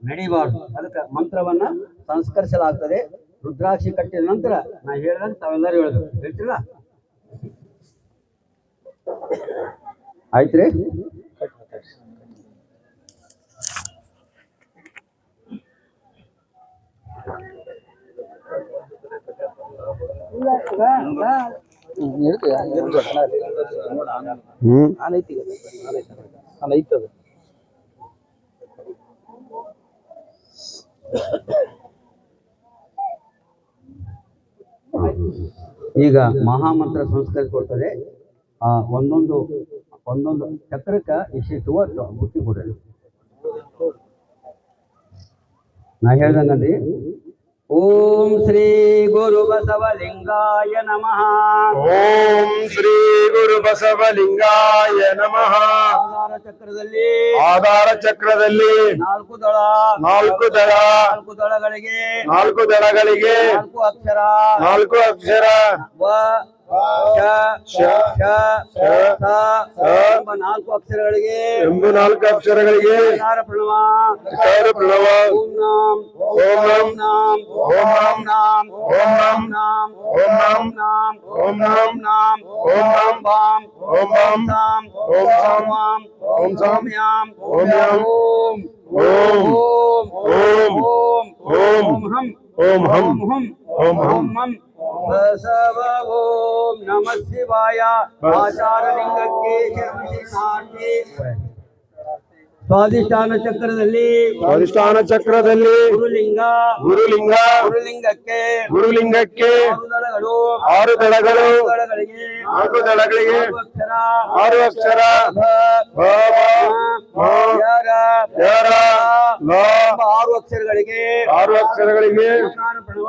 ನಡೀಬಾರ್ದು. ಅದಕ್ಕೆ ಮಂತ್ರವನ್ನ ಸಂಸ್ಕರಿಸಲಾಗ್ತದೆ. ರುದ್ರಾಕ್ಷಿ ಕಟ್ಟಿದ ನಂತರ ನಾ ಹೇಳ್ದಂಗೆ ತಾವೆಲ್ಲರೂ ಹೇಳ್ಬೇಕು. ಹೇಳ್ತಿಲ್ಲ? ಆಯ್ತ್ರಿ. ಈಗ ಮಹಾಮಂತ್ರ ಸಂಸ್ಕರಿಸಿಕೊಡ್ತದೆ. ಒಂದೊಂದು ಚಕ್ರಕ್ಕೆ ಇಷ್ಟಿಷ್ಟು ಒಟ್ಟು ಬುತ್ತಿ ಕೊಡ್ರಿ. ನಾ ಹೇಳ್ದಂಗಂದ್ರಿ, ಓಂ ಶ್ರೀ ಗುರು ಬಸವಲಿಂಗಾಯ ನಮಃ. ಓಂ ಶ್ರೀ ಗುರು ಬಸವಲಿಂಗಾಯ ನಮಃ. ಆಧಾರ ಚಕ್ರದಲ್ಲಿ ಆಧಾರ ಚಕ್ರದಲ್ಲಿ 4 ದಳ 4 ದಳ 4 ದಳಗಳಿಗೆ 4 ದಳಗಳಿಗೆ 4 ಅಕ್ಷರ 4 ಅಕ್ಷರ ವ ಶ ಶ ಶ ಸ ಎಂಬ 4 ಅಕ್ಷರಗಳಿಗೆ ಎಂಬ 4 ಅಕ್ಷರಗಳಿಗೆ ಕಾರ ಪ್ರಣವ ಕಾರ ಪ್ರಣವ ಓಂ ನಾಂ ಓಂ ನಾಂ ಓಂ ನಾಂ ಓಂ ನಾಂ ನಾಂ ಓಂ ನಾಂ ನಾಂ ಓಂ ನಾಂ ನಾಂ ಓಂ ನಾಂ ಬಾಂ ಓಂ ಬಾಂ ಸಾಂ ಓಂ ಸಾಂ ವಾಂ ಓಂ ಸಾಂ ಯಾಂ ಓಂ ಯಾಂ ಓಂ ಓಂ ಓಂ ಓಂ ಓಂ ಓಂ ಹಂ ಓಂ ಹಂ ಹಂ ಓಂ ಹಂ ಹಂ ಬಸವ ಓಂ ನಮಃ ಶಿವಾಯ ಆಚಾರಲಿಂಗಕ್ಕೆ ಶರಣಾರ್ಥಿ. ಸ್ವಾಧಿಷ್ಠಾನ ಚಕ್ರದಲ್ಲಿ ಸ್ವಾಧಿಷ್ಠಾನ ಚಕ್ರದಲ್ಲಿ ಗುರುಲಿಂಗ ಗುರುಲಿಂಗ ಗುರುಲಿಂಗಕ್ಕೆ ಗುರುಲಿಂಗಕ್ಕೆ 6 ದಳಗಳು 6 ದಳಗಳು 4 ದಳಗಳಿಗೆ 4 ದಳಗಳಿಗೆ 6 ಅಕ್ಷರ 6 ಅಕ್ಷರ ಭ, ಭ, ಭ, ಯರ, ಯರ, ಲ, ಎಂಬ 6 ಅಕ್ಷರಗಳಿಗೆ 6 ಅಕ್ಷರಗಳಿಗೆ ಕಾರ ಪ್ರಣವ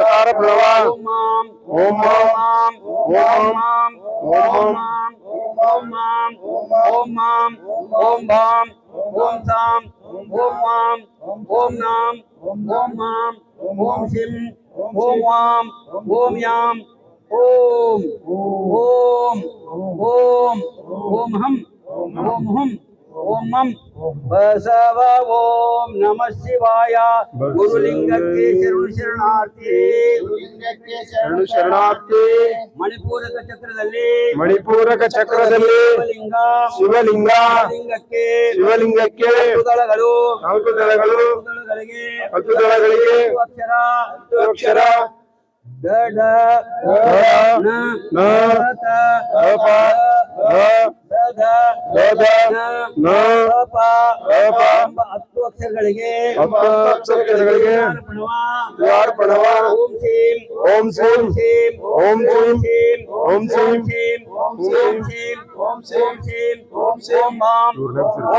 ಕಾರ ಪ್ರಣವ ಓಂ ಮಾಂ ಓಂ ಮಾಂ ಓಂ ಮಾಂ ಓಂ ಮಾಂ ಓಂ ಮಾಂ ಓಂ ಮಾಂ ಓಂ ಭಾಂ ಓಂ ಸಾಂ ಓಂ ವಾಂ ಓಂ ನಾಂ ಓಂ ಮಾಂ ಓಂ ಶಿಂ ಓಂ ವಾಂ ಓಂ ಯಾಂ ಓಂ ಓಂ ಓಂ ಓಂ ಹಂ ಓಂ ಹಂ ಓಂ ಮಂ ಬಸವ ಓಂ ನಮಃ ಶಿವಾಯ ಗುರುಲಿಂಗಕ್ಕೆ ಶರಣಾರ್ಥಿ. ಶರಣು ಶರಣಾರ್ಥಿ. ಮಣಿಪೂರಕ ಚಕ್ರದಲ್ಲಿ ಮಣಿಪೂರಕ ಚಕ್ರದಲ್ಲಿ ಶಿವಲಿಂಗ ಶಿವಲಿಂಗ ಶಿವಲಿಂಗಕ್ಕೆ ಶಿವಲಿಂಗಕ್ಕೆ 4 ದಳಗಳು 4 ದಳಗಳು 4 ದಳಗಳಿಗೆ 10 ದಳಗಳಿಗೆ 4 ಅಕ್ಷರ 10 ಅಕ್ಷರ ಡ ಡ ನ ನ ತ ಪ ದ ದ ದ ನ ಪ ಪ ಎಂಬ 10 ಅಕ್ಷರಗಳಿಗೆ 10 ಅಕ್ಷರಗಳಿಗೆ ಪ್ರಣವ ದ್ವಾರ ಪ್ರಣವ ಓಂ ಸೀಂ ಓಂ ಸೀಂ ಸೀಂ ಓಂ ಸೀಂ ಸೀಂ ಓಂ ಸೀಂ ಸೀಂ ಓಂ ಓಂ ಸೀಂ ಸೀಂ ಓಂ ಸೀಂ ಸೀಂ ಓಂ ಸೀಂ ಓಂ ಮಾಂ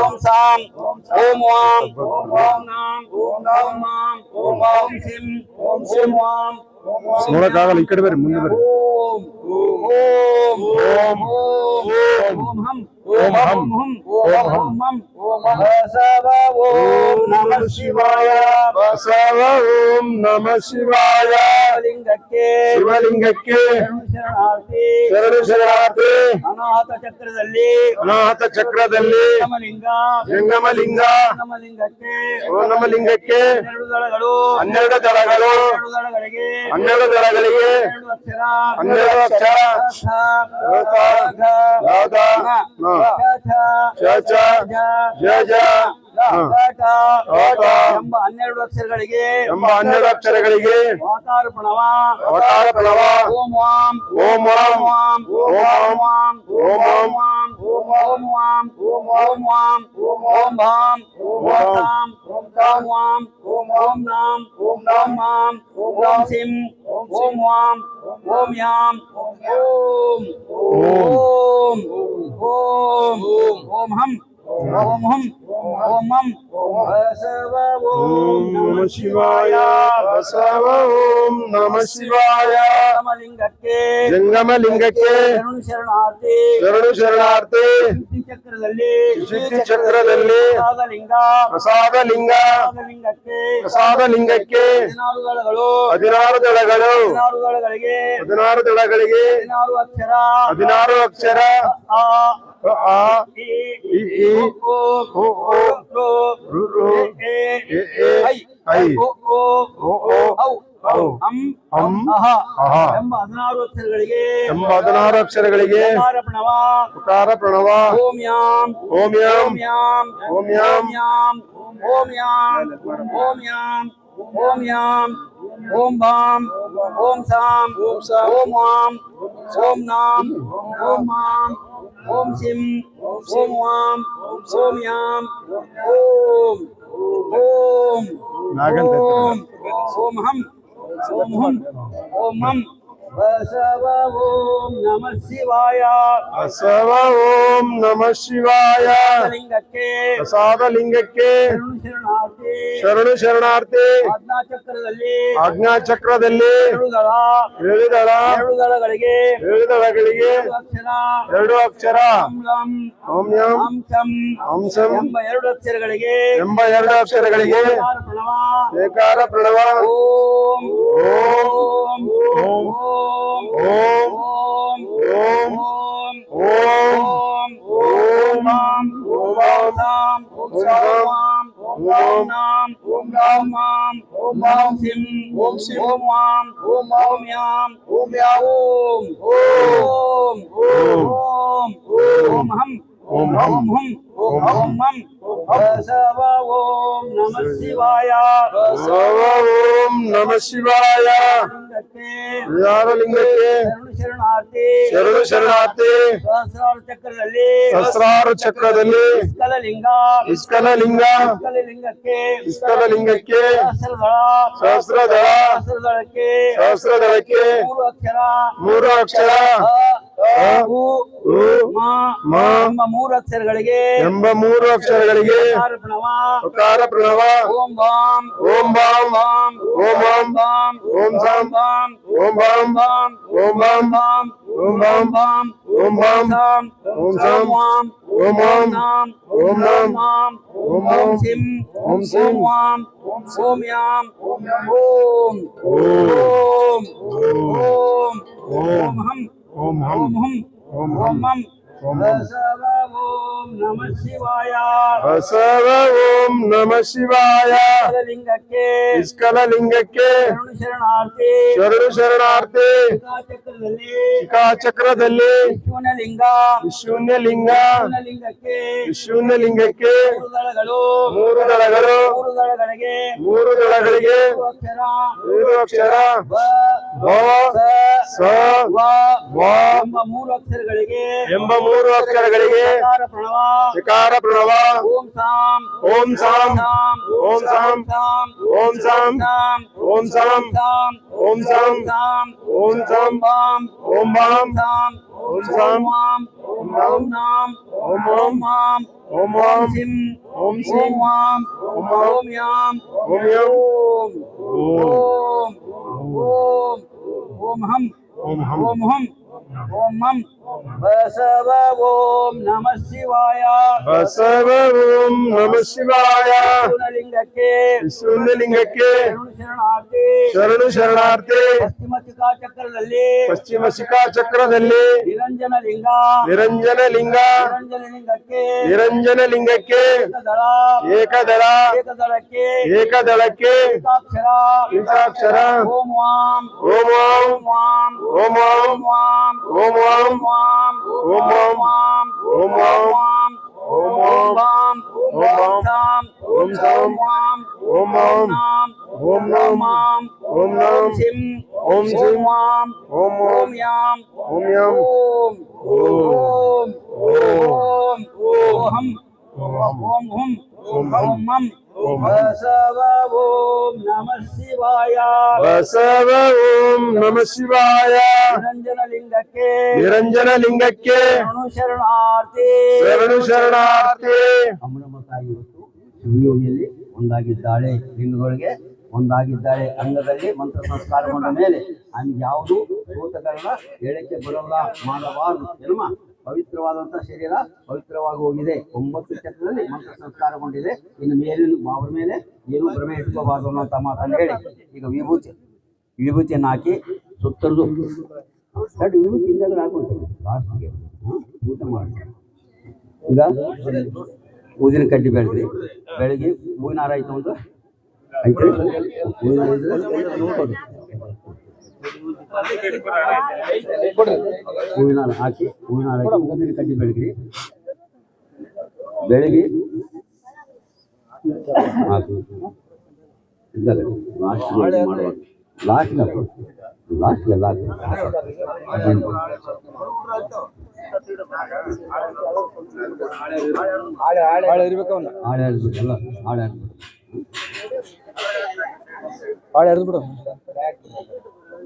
ಓಂ ಸಾಂ ಓಂ ವಾಂ ಓಂ ನಾಂ ಓಂ ಮಾಂ ಓಂ ಸಿಂ ಓಂ ವಾಂ ನೋಡಕ್ಕಾಗಲ್ಲ, ಈ ಕಡೆ ಬರ್ರಿ, ಮುಂದೆ ಬರ್ರಿ. ಓಂ ಓಂ ಓಂ ಓಂ ಹಂ ಓಂ ಹಂ ಓಂ ಹಂ ಬಸವ ಓಂ ನಮಃ ಶಿವಾಯ ಬಸವ ಓಂ ನಮಃ ಶಿವಾಯ. ಲಿಂಗಕ್ಕೆ ಶಿವಲಿಂಗಕ್ಕೆ ಶರಣಾರ್ಥಿ. ಶರಣು ಶರಣಾರ್ಥಿ. ಅನಾಹತ ಚಕ್ರದಲ್ಲಿ ಅನಾಹತ ಚಕ್ರದಲ್ಲಿ ಜಂಗಮಲಿಂಗ ಜಂಗಮಲಿಂಗ ಜಂಗಮಲಿಂಗಕ್ಕೆ ಓ ನಮ್ಮ ಲಿಂಗಕ್ಕೆ 12 ದಳಗಳು 12 ದಳಗಳು 12 ದಳಗಳಿಗೆ 12 ದಳಗಳಿಗೆ 12 ಅಕ್ಷರ 12 ಅಕ್ಷರ ಚ ಜ ಜ ಎಂಬ 12 ಅಕ್ಷರಗಳಿಗೆ ಎಂಬ 12 ಅಕ್ಷರಗಳಿಗೆ ವಾಕಾರ ಪ್ರಣವ ಅವತಾರ ಪ್ರಣವ ಓಂ ವಾಂ ಓಂ ವಾಂ ವಾಂ ಓಂ ವಾಂ ಓಂ ಓಂ ವಾಂ ಓಂ ವಾಂ ಓಂ ವಾಂ ಓಂ ಭಾಂ ಓಂ ಸಾಂ ಓಂ ವಾಂ ಓಂ ನಾಂ ಓಂ ಮಾಂ ಓಂ ಸಿಂ ಓಂ ವಾಂ ಓಂ ಯಾಂ ಓಂ ಓಂ ಓಂ ಓಂ ಹಂ ಓಂ ಹಂ ಓಂ ಮಂ ಬಸವ ಓಂ ನಮಃ ಶಿವಾಯ. ಬಸವ ಓಂ ನಮಃ ಶಿವಾಯ. ಜಂಗಮಲಿಂಗಕ್ಕೆ ಜಂಗಮಲಿಂಗಕ್ಕೆ ಶರಣಾರ್ಥಿ. ಶರಣು ಶರಣಾರ್ಥಿ. ಶಕ್ತಿ ಚಕ್ರದಲ್ಲಿ ಶಕ್ತಿ ಚಕ್ರದಲ್ಲಿ ಪ್ರಸಾದಲಿಂಗ ಪ್ರಸಾದಲಿಂಗ ಲಿಂಗಕ್ಕೆ ಪ್ರಸಾದಲಿಂಗಕ್ಕೆ 16 ದಳಗಳು 16 ದಳಗಳು 16 ದಳಗಳಿಗೆ 16 ದಳಗಳಿಗೆ 16 ಅಕ್ಷರ 16 ಅಕ್ಷರ ಆ ಆ ಇ ಇ ಈ ಓ ಓ ಓ ರು ರು ರು ಎ ಎ ಎ ಐ ಐ ಓ ಓ ಓ ಓ ಔ ಔ ಹಂ ಹಂ ಅಹ ಅಹ ಎಂಬ 16 ಅಕ್ಷರಗಳಿಗೆ ಎಂಬ 16 ಅಕ್ಷರಗಳಿಗೆ ಕಾರ ಪ್ರಣವ ಉಕಾರ ಪ್ರಣವ ಓಂ ಯಾಂ ಓಂ ಯಾಂ ಓಂ ಯಾಂ ಓಂ ಯಾಂ ಯಾಂ ಓಂ ಯಾಂ ಓಂ ಯಾಂ ಓಂ ಯಾಂ ಓಂ ಭಾಂ ಓಂ ಸಾಂ ಓಂ ವಾಂ ಓಂ ನಾಂ ಓಂ ಮಾಂ ಓಂ ಸಿಂ ಓಂ ವಾಂ ಓಂ ಯಾಂ ಓಂ ಓಂ ಓಂ ಓಂ ಹಂ ಓಂ ಹಂ ಓಂ ಹಂ ಬಸವ ಓಂ ನಮಃ ಶಿವಾಯ ಬಸವ ಓಂ ನಮಃ ಶಿವಾಯ. ಲಿಂಗಕ್ಕೆ ಪ್ರಸಾದಲಿಂಗಕ್ಕೆ ಶರಣಾರ್ಥಿ. ಶರಣು ಶರಣಾರ್ಥಿ. ಆಜ್ಞಾ ಚಕ್ರದಲ್ಲಿ ಆಜ್ಞಾ ಚಕ್ರದಲ್ಲಿ 7 ದಳ 7 ದಳ 2 ದಳಗಳಿಗೆ 7 ದಳಗಳಿಗೆ 2 ಅಕ್ಷರ ಎರಡು ಅಕ್ಷರ ಓಂ ಲಂ ಓಂ ಯಂ ಹಂ ಚಂ ಹಂಸಂ ಎಂಬ 2 ಅಕ್ಷರಗಳಿಗೆ ಎಂಬ ಎರಡು ಅಕ್ಷರಗಳಿಗೆ ಪ್ರಣವ ಏಕಾರ ಪ್ರಣವ ಓಂ ಓಂ ಓಂ ಓಂ ಓಂ ಓಂ ಓಂ ಓಂ ಓಂ ಮಾಂ ಓಂ ಸಾಂ ಓಂ ಸಾಂ ಓಂ ನಾಂ ಓಂ ಮಾಂ ಓಂ ಮಾಂ ಸಿಂ ಓಂ ಸಿಂ ಓಂ ವಾಂ ಓಂ ಓಂ ಯಾಂ ಓಂ ಯಾಂ ಓಂ ಓಂ ಓಂ ಓಂ ಹಂ ಓಂ ಹಂ ಓಂ ಹಂ ಬಸವ ಓಂ ನಮಃ ಶಿವಾಯ ಬಸವ ಓಂ ನಮಃ ಶಿವಾಯ ಯಾರ ಲಿಂಗಕ್ಕೆ ಶರಣಾರ್ಥಿ ಶರಣು ಶರಣಾರ್ಥಿ ಸಹಸ್ರಾರು ಚಕ್ರದಲ್ಲಿ ಸಹಸ್ರಾರು ಚಕ್ರದಲ್ಲಿ ಇಸ್ಕಲಲಿಂಗ ಇಸ್ಕಲಲಿಂಗ ಇಸ್ಕಲಲಿಂಗಕ್ಕೆ ಇಸ್ಕಲಲಿಂಗಕ್ಕೆ ಸಹಸ್ರದಳ ಸಹಸ್ರದಳ ಸಹಸ್ರದಳಕ್ಕೆ ಸಹಸ್ರದಳಕ್ಕೆ 3 ಅಕ್ಷರ ಮೂರು ಅಕ್ಷರ ಅ, ಉ, ಉ, ಮ, ಮ ಎಂಬ 3 ಅಕ್ಷರಗಳಿಗೆ ಎಂಬ ಮೂರು ಅಕ್ಷರಗಳಿಗೆ ಪ್ರಣವ ಉಕಾರ ಪ್ರಣವ ಓಂ ಬಾಂ ಓಂ ಬಾಂ ಬಾಂ ಓಂ ಬಾಂ ಬಾಂ ಓಂ ಸಾಂ ಬಾಂ ಓಂ ಬಾಂ ಬಾಂ ಓಂ ಬಾಂ ಬಾಂ ಓಂ ಬಾಂ ಬಾಂ ಓಂ ಬಾಂ ಸಾಂ ಓಂ ಸಾಂ ವಾಂ ಓಂ ಬಾಂ ನಾಂ ಓಂ ನಾಂ ಮಾಂ ಓಂ ಬಾಂ ಓಂ ಸಿಂ ಓಂ ಸಿಂ ಓಂ ವಾಂ ಓಂ ಯಾಂ ಓಂ ಓಂ ಓಂ ಹಂ ಓಂ ಹಂ ಓಂ ಹಂ ಓಂ ಓಂ ಹಂ ಹಂ ಓಂ ಹಂ ಬಸವ ಓಂ ನಮಃ ಶಿವಾಯ ಬಸವ ಓಂ ನಮಃ ಶಿವಾಯ ಲಿಂಗಕ್ಕೆ ಇಸ್ಕಲಲಿಂಗಕ್ಕೆ ಶರಣು ಶರಣಾರ್ಥಿ ಶರಣು ಶರಣಾರ್ಥಿ ಚಕ್ರದಲ್ಲಿ ಶಿಖಾಚಕ್ರದಲ್ಲಿ ಶಿವನಲಿಂಗ ಶೂನ್ಯಲಿಂಗ ಲಿಂಗಕ್ಕೆ ಶೂನ್ಯಲಿಂಗಕ್ಕೆ ಮೂರು ದಳಗಳು ಮೂರು ದಳಗಳು ಮೂರು ದಳಗಳಿಗೆ ಮೂರು ದಳಗಳಿಗೆ ಅಕ್ಷರ ಮೂರು ಅಕ್ಷರ ಬ ಬ ಸ ವ ವ ಎಂಬ 3 ಅಕ್ಷರಗಳಿಗೆ ಎಂಬ ಮೂರು ಅಕ್ಷರಗಳಿಗೆ ಕಾರ ಪ್ರಣವ ಶಿಕಾರ ಪ್ರಣವ ಓಂ ಸಾಂ ಓಂ ಸಾಂ ಸಾಂ ಓಂ ಸಾಂ ಸಾಂ ಓಂ ಸಾಂ ಸಾಂ ಓಂ ಸಾಂ ಸಾಂ ಓಂ ಸಾಂ ಸಾಂ ಓಂ ಸಾಂ ಬಾಂ ಓಂ ಬಾಂ ಸಾಂ ಓಂ ಸಾಂ ವಾಂ ಓಂ ನಾಂ ಓಂ ಓಂ ಓಂ ಮಾಂ ಓಂ ಓಂ ಓಂ ಸಿಂ ಓಂ ಸಿಂ ಓಂ ವಾಂ ಓಂ ವಾಂ ಓಂ ಯಾಂ ಓಂ ಯಂ ಓಂ ಓಂ ಓಂ ಓಂ ಹಂ ಓಂ ಹಂ ಓಂ ಹಂ ಓಂ ಹಂ ಬಸವ ಓಂ ನಮಃ ಶಿವಾಯ ಬಸವ ಓಂ ನಮಃ ಶಿವಾಯ ಶಿವನಲಿಂಗಕ್ಕೆ ಶೂನ್ಯಲಿಂಗಕ್ಕೆ ಶರಣು ಶರಣಾರ್ಥಿ ಶರಣು ಶರಣಾರ್ಥಿ ಪಶ್ಚಿಮ ಶಿಖಾಚಕ್ರದಲ್ಲಿ ಪಶ್ಚಿಮ ಶಿಖಾಚಕ್ರದಲ್ಲಿ ನಿರಂಜನ ಲಿಂಗ ನಿರಂಜನ ಲಿಂಗ ನಿರಂಜನ ಲಿಂಗಕ್ಕೆ ನಿರಂಜನ ಲಿಂಗಕ್ಕೆ ಏಕದಳ ಏಕದಳ ಏಕದಳಕ್ಕೆ ಏಕದಳಕ್ಕೆ ಏಕಾಕ್ಷರ ಏಕಾಕ್ಷರ ಓಂ ವಾಂ ಓಂ ಓಂ ಓಂ ವಾಂ ಓಂ ಓಂ ವಾಂ ಓಂ ಓಂ ವಾಂ ಓಂ ಓಂ ವಾಂ ಓಂ ಓಂ ವಾಂ ಓಂ ಓಂ ವಾಂ ಓಂ ಸಾಂ ಓಂ ಸಾಂ ವಾಂ ಓಂ ಓಂ ನಾಂ ಓಂ ನಾಂ ಮಾಂ ಓಂ ನಾಂ ಸಿಂ ಓಂ ಸಿಂ ವಾಂ ಓಂ ಓಂ ಓಂ ಯಾಂ ಓಂ ಯಂ ಓಂ ಓಂ ಓಂ ಓಂ ಓಂ ಹಂ ಓಂ ಹಂ ಬಸವ ಓಂ ನಮಃ ಶಿವಾಯ ಬಸವ ಓಂ ನಮಃ ಶಿವಾಯ ನಿರಂಜನ ಲಿಂಗಕ್ಕೆ ನಿರಂಜನ ಲಿಂಗಕ್ಕೆ ಶರಣು ಶರಣಾರ್ಥಿ ಶರಣು ಶರಣಾರ್ಥಿ ಅಮರಮ ತಾಯಿ ಇವತ್ತು ಶಿವಯೋಗಿಯಲ್ಲಿ ಒಂದಾಗಿದ್ದಾಳೆ ಲಿಂಗಗಳಿಗೆ ಒಂದಾಗಿದ್ದಾಳೆ ಅಂಗದಲ್ಲಿ ಮಂತ್ರ ಸಂಸ್ಕಾರಗೊಂಡ ಮೇಲೆ ನಮ್ಗೆ ಯಾವುದು ಭೂತಗಳನ್ನ ಹೇಳಕ್ಕೆ ಬರಲ್ಲ ಮಾಡಬಾರದು ಜನ್ಮ ಪವಿತ್ರವಾದಂಥ ಶರೀರ ಪವಿತ್ರವಾಗಿ ಹೋಗಿದೆ 9 ಚಕ್ರದಲ್ಲಿ ಮಂತ್ರ ಸಂಸ್ಕಾರಗೊಂಡಿದೆ ಇನ್ನು ಮೇಲಿನ ಅವ್ರ ಮೇಲೆ ಏನು ಭ್ರಮೆ ಇಟ್ಕೋಬಾರ್ದು ಅನ್ನೋಂಥ ಮಾತನ್ನು ಹೇಳಿ ಈಗ ವಿಭೂತಿಯನ್ನು ಹಾಕಿ ಸುತ್ತರದು ವಿಭೂತಿ ಹಿಂದೆಗಡೆ ಹಾಕೊಂತೀವಿ ಲಾಸ್ಟ್ಗೆ ಊಟ ಮಾಡಿ ಈಗ ಊದಿನ ಕಡ್ಡಿ ಬೆಳಗ್ರಿ ಬೆಳಗ್ಗೆ ಹೂವಿನ ಹಾರ ಆಯ್ತು ಒಂದು ಐತೆ ಹೂವಿನ ಹಾರ ಹಾಕಿ ಊದಿನ ಕಡ್ಡಿ ಬೆಳಗ್ರಿ ಬೆಳಗ್ಗೆ ಹಾಕಿ ಇದ್ದಾಗ ಲಾಸ್ಟ್ ಎಲ್ಲ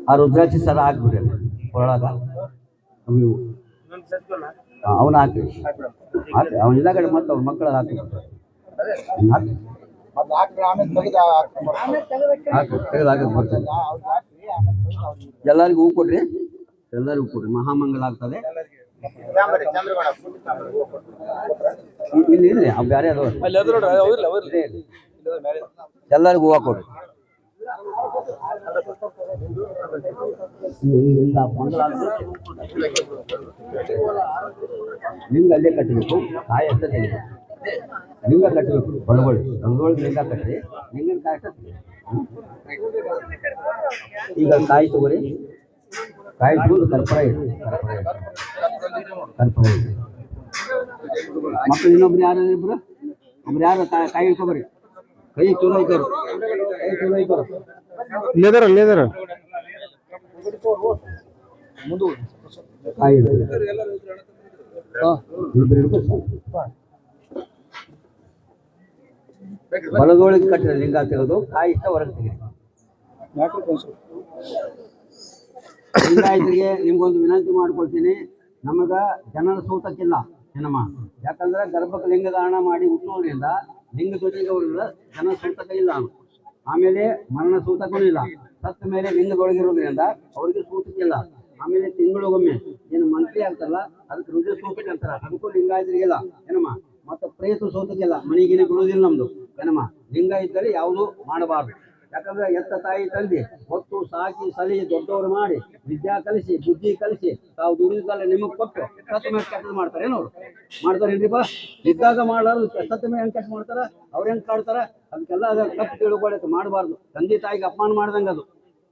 ಆ ರುದ್ರಾಕ್ಷಿ ಸರ ಹಾಕ್ಬಿಡ್ರಿ ಒಳಗ ನೀವು ಅವನ ಹಾಕಿ ಅವನ ಇದ್ದ ಕಡೆ ಮತ್ತೆ ಅವ್ರ ಮಕ್ಕಳ ಹಾಕಿ ಬರ್ತಾರೆ ಎಲ್ಲರಿಗೂ ಹೂ ಕೊಡ್ರಿ ಮಹಾಮಂಗಲ ಆಗ್ತದೆ ಇಲ್ಲಿ ಇರ್ಲಿ ಅವ್ ಬ್ಯಾರೆ ಅದಾವ ಎಲ್ಲರಿಗೂ ಹೂವ ಕೊಡ್ರಿ. ಲಿಂಗ ಅಲ್ಲೇ ಕಟ್ಟಬೇಕು, ಕಾಯಿ ಅಷ್ಟೇ ತೆಗಿಬೇಕು. ಲಿಂಗ ಕಟ್ಟಬೇಕು, ಹೊರಗೊಳ್ಳಿ ರಂಗೋಳಿಗೆ ಲಿಂಗ ಕಟ್ಟಿ ಲಿಂಗನ ಕಾಯಿ ಅಷ್ಟೇ. ಈಗ ಕಾಯಿ ತಗೋರಿ, ಕಾಯಿ ತಗೊಂಡು ಕರ್ಪೂರ ಇಡಿ, ಕರ್ಪೂರ ಇಡಿ. ಮಕ್ಕಳು ಇನ್ನೊಬ್ರು ಯಾರು ಇಬ್ರು ಒಬ್ರು ಯಾರು ಕಾಯಿ ಇಟ್ಕೊಬರಿ, ಕೈ ಚಲೋ ಐತವ್ರು, ಕೈ ಚಲೋ ಐತವ್ರು. ಲೇದರ ಕಾಯಿ ಇಬ್ರು ಇಡ್ಬೇಕು. ಬಲದೊಳಗೆ ಕಟ್ಟಿದ ಲಿಂಗ ತೆಗೆದು ಕಾಯಿ ಇಷ್ಟ ಹೊರಗೆ ತೆಗೆದು. ಲಿಂಗಾಯತರಿಗೆ ನಿಮ್ಗೊಂದು ವಿನಂತಿ ಮಾಡ್ಕೊಳ್ತೀನಿ, ನಮಗ ಜನರ ಸೂತಕ್ಕಿಲ್ಲ ಏನಮ್ಮ, ಯಾಕಂದ್ರೆ ಗರ್ಭಕ್ಕೆ ಲಿಂಗ ದಾನ ಮಾಡಿ ಹುಟ್ಟೋದ್ರಿಂದ ಲಿಂಗ ಜೊತೆಗೆ ಅವ್ರಿಂದ ಜನ ಸೂತಕ ಇಲ್ಲ. ಆಮೇಲೆ ಮರಣ ಸೂತಕೂ ಇಲ್ಲ. ಸತ್ತ ಮೇಲೆ ಲಿಂಗದೊಳಗಿರೋದ್ರಿಂದ ಅವ್ರಿಗೆ ಸೂತಕ್ಕಿಲ್ಲ. ಆಮೇಲೆ ತಿಂಗಳಿಗೊಮ್ಮೆ ಏನು ಮಂತ್ರಿ ಆಗ್ತಾರಲ್ಲ ಅದಕ್ಕೆ ರುಜು ಸೂತಕ ಅಂತಾರ, ಅದಕ್ಕೂ ಲಿಂಗಾಯತರಿಗಿಲ್ಲ ಏನಮ್ಮ. ಮತ್ತೆ ಪ್ರೇತ ಸೂತಕ್ಕಿಲ್ಲ, ಮನೆಗಿನೇ ಬಿಡುವುದಿಲ್ಲ ನಮ್ದು ಏನಮ್ಮ. ಲಿಂಗ ಇದ್ದರೆ ಯಾವುದು ಮಾಡಬಾರ್ದು. ಯಾಕಂದ್ರೆ ಎತ್ತ ತಾಯಿ ತಂದೆ ಹೊತ್ತು ಸಾಕಿ ಸಲಿ ದೊಡ್ಡವರು ಮಾಡಿ ವಿದ್ಯಾ ಕಲಿಸಿ ಬುದ್ಧಿ ಕಲಿಸಿ ತಾವು ದುಡಿದಲ್ಲ ನಿಮಗೆ ಕೊಟ್ಟು ಸತ್ತ ಮೇಲೆ ಕೆಟ್ಟದ್ದು ಮಾಡ್ತಾರೆ ಏನವ್ರು ಮಾಡ್ತಾರೇನ್ರಿಪ್ಪ. ಇದ್ದಾಗ ಮಾಡಾರು ಸತ್ತ ಮೇಲೆ ಹೆಂಗೆ ಕೆಟ್ಟ ಮಾಡ್ತಾರ, ಅವ್ರು ಹೆಂಗೆ ಕಾಡ್ತಾರ, ಅದಕ್ಕೆಲ್ಲ ಅದ ತಪ್ಪು ತಿಳ್ಕೊಳಕ್ಕೆ ಮಾಡಬಾರ್ದು. ತಂದೆ ತಾಯಿಗೆ ಅಪಮಾನ ಮಾಡ್ದಂಗೆ ಅದು.